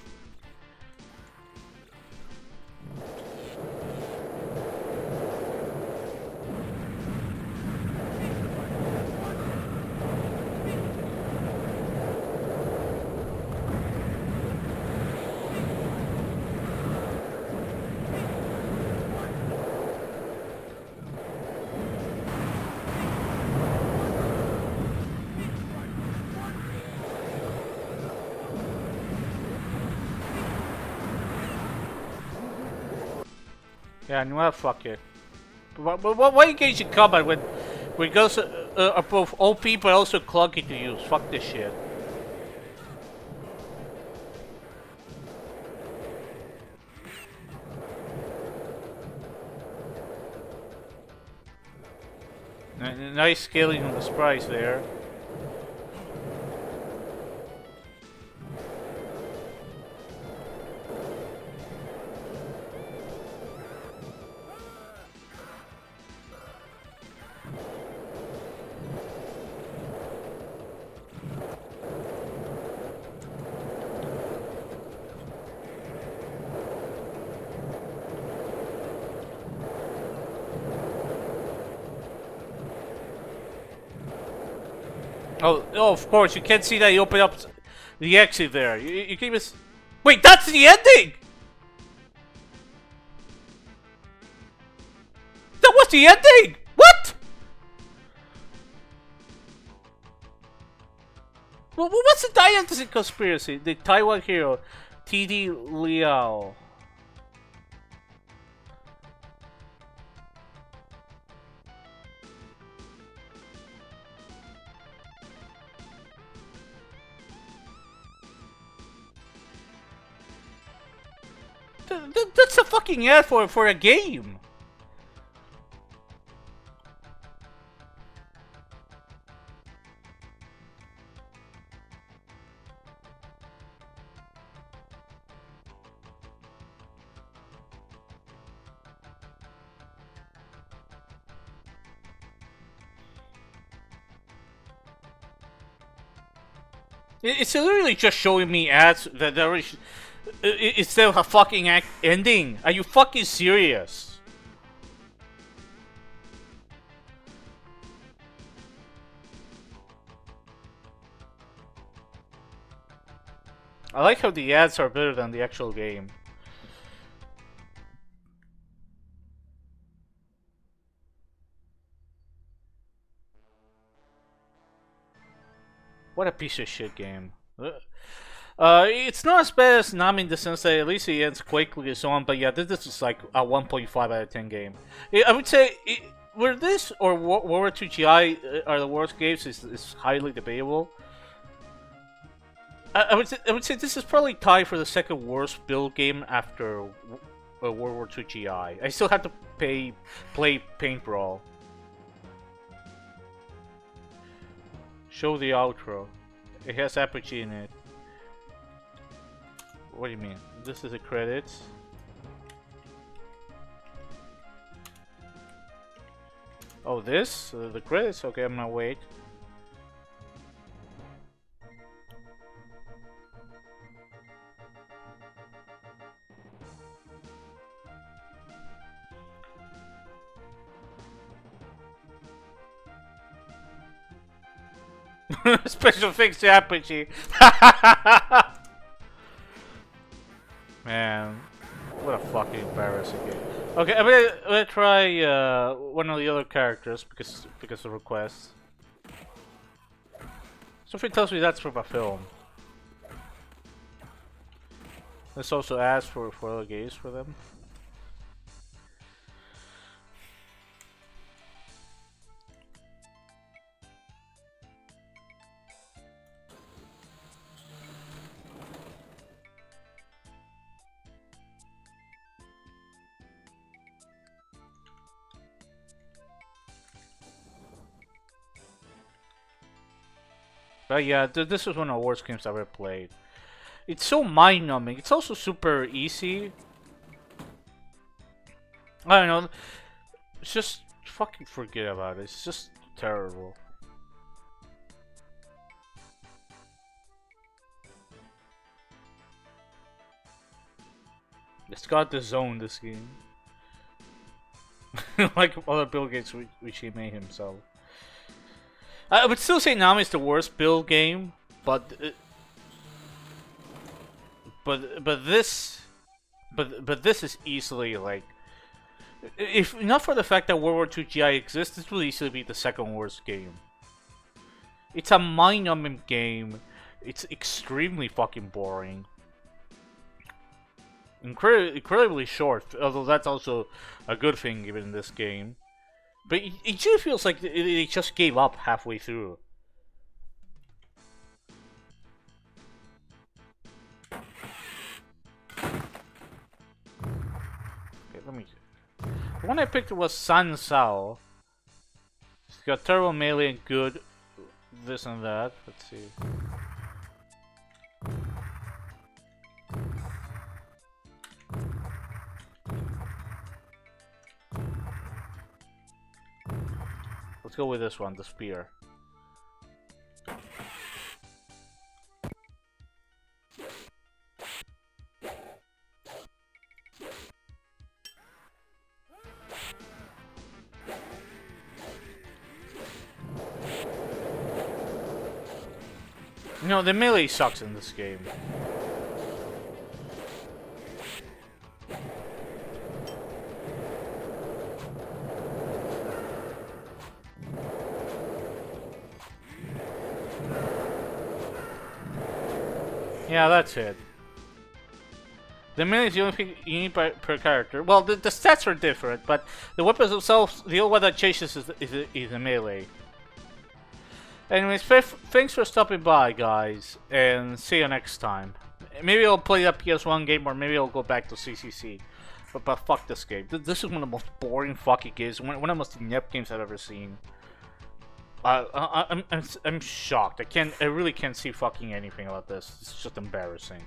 Yeah, no, fuck it. But why engage in combat when girls are both OP but also clunky to use? Fuck this shit. Nice scaling on the sprites there. Oh, of course, you can't see that you open up the exit there. You can even... Wait, that's the ending! That was the ending! What? What's the scientific conspiracy? The Taiwan hero, T.D. Liao. That's a fucking ad for a game. It's literally just showing me ads that are instead of a fucking ending. Are you fucking serious? I like how the ads are better than the actual game. What a piece of shit game. It's not as bad as Nami in the sense that at least it ends quickly and so on, but yeah, this is like a 1.5 out of 10 game. I would say, where this or World War II GI are the worst games is highly debatable. I would say this is probably tied for the second worst build game after World War II GI. I still have to play Paint Brawl. Show the outro. It has Apogee in it. What do you mean? This is the credits. Oh, this? The credits? Okay, I'm gonna wait. Special thanks to Apogee. Man, what a fucking embarrassing game. Okay, I'm gonna try one of the other characters because of requests. Something tells me that's from a film. Let's also ask for other games for them. But yeah, this was one of the worst games I've ever played. It's so mind-numbing. It's also super easy. I don't know. It's just fucking forget about it. It's just terrible. It's got the zone, this game. Like other Bill Gates, which he made himself. I would still say Nami is the worst build game, but this is easily like, if not for the fact that World War II GI exists, this would easily be the second worst game. It's a mind-numbing game. It's extremely fucking boring. Incredibly short, although that's also a good thing given this game. But it just feels like they just gave up halfway through. Okay, let me... The one I picked was San Sao. It's got terrible melee and good this and that. Let's see. Let's go with this one, the spear. No, the melee sucks in this game. Yeah, that's it. The melee is the only thing you need per character. Well, the stats are different, but the weapons themselves, the only one that changes is the melee. Anyways, thanks for stopping by, guys, and see you next time. Maybe I'll play that PS1 game, or maybe I'll go back to CCC. But fuck this game. This is one of the most boring fucking games. One of the most inept games I've ever seen. I'm shocked. I really can't see fucking anything about this. It's just embarrassing.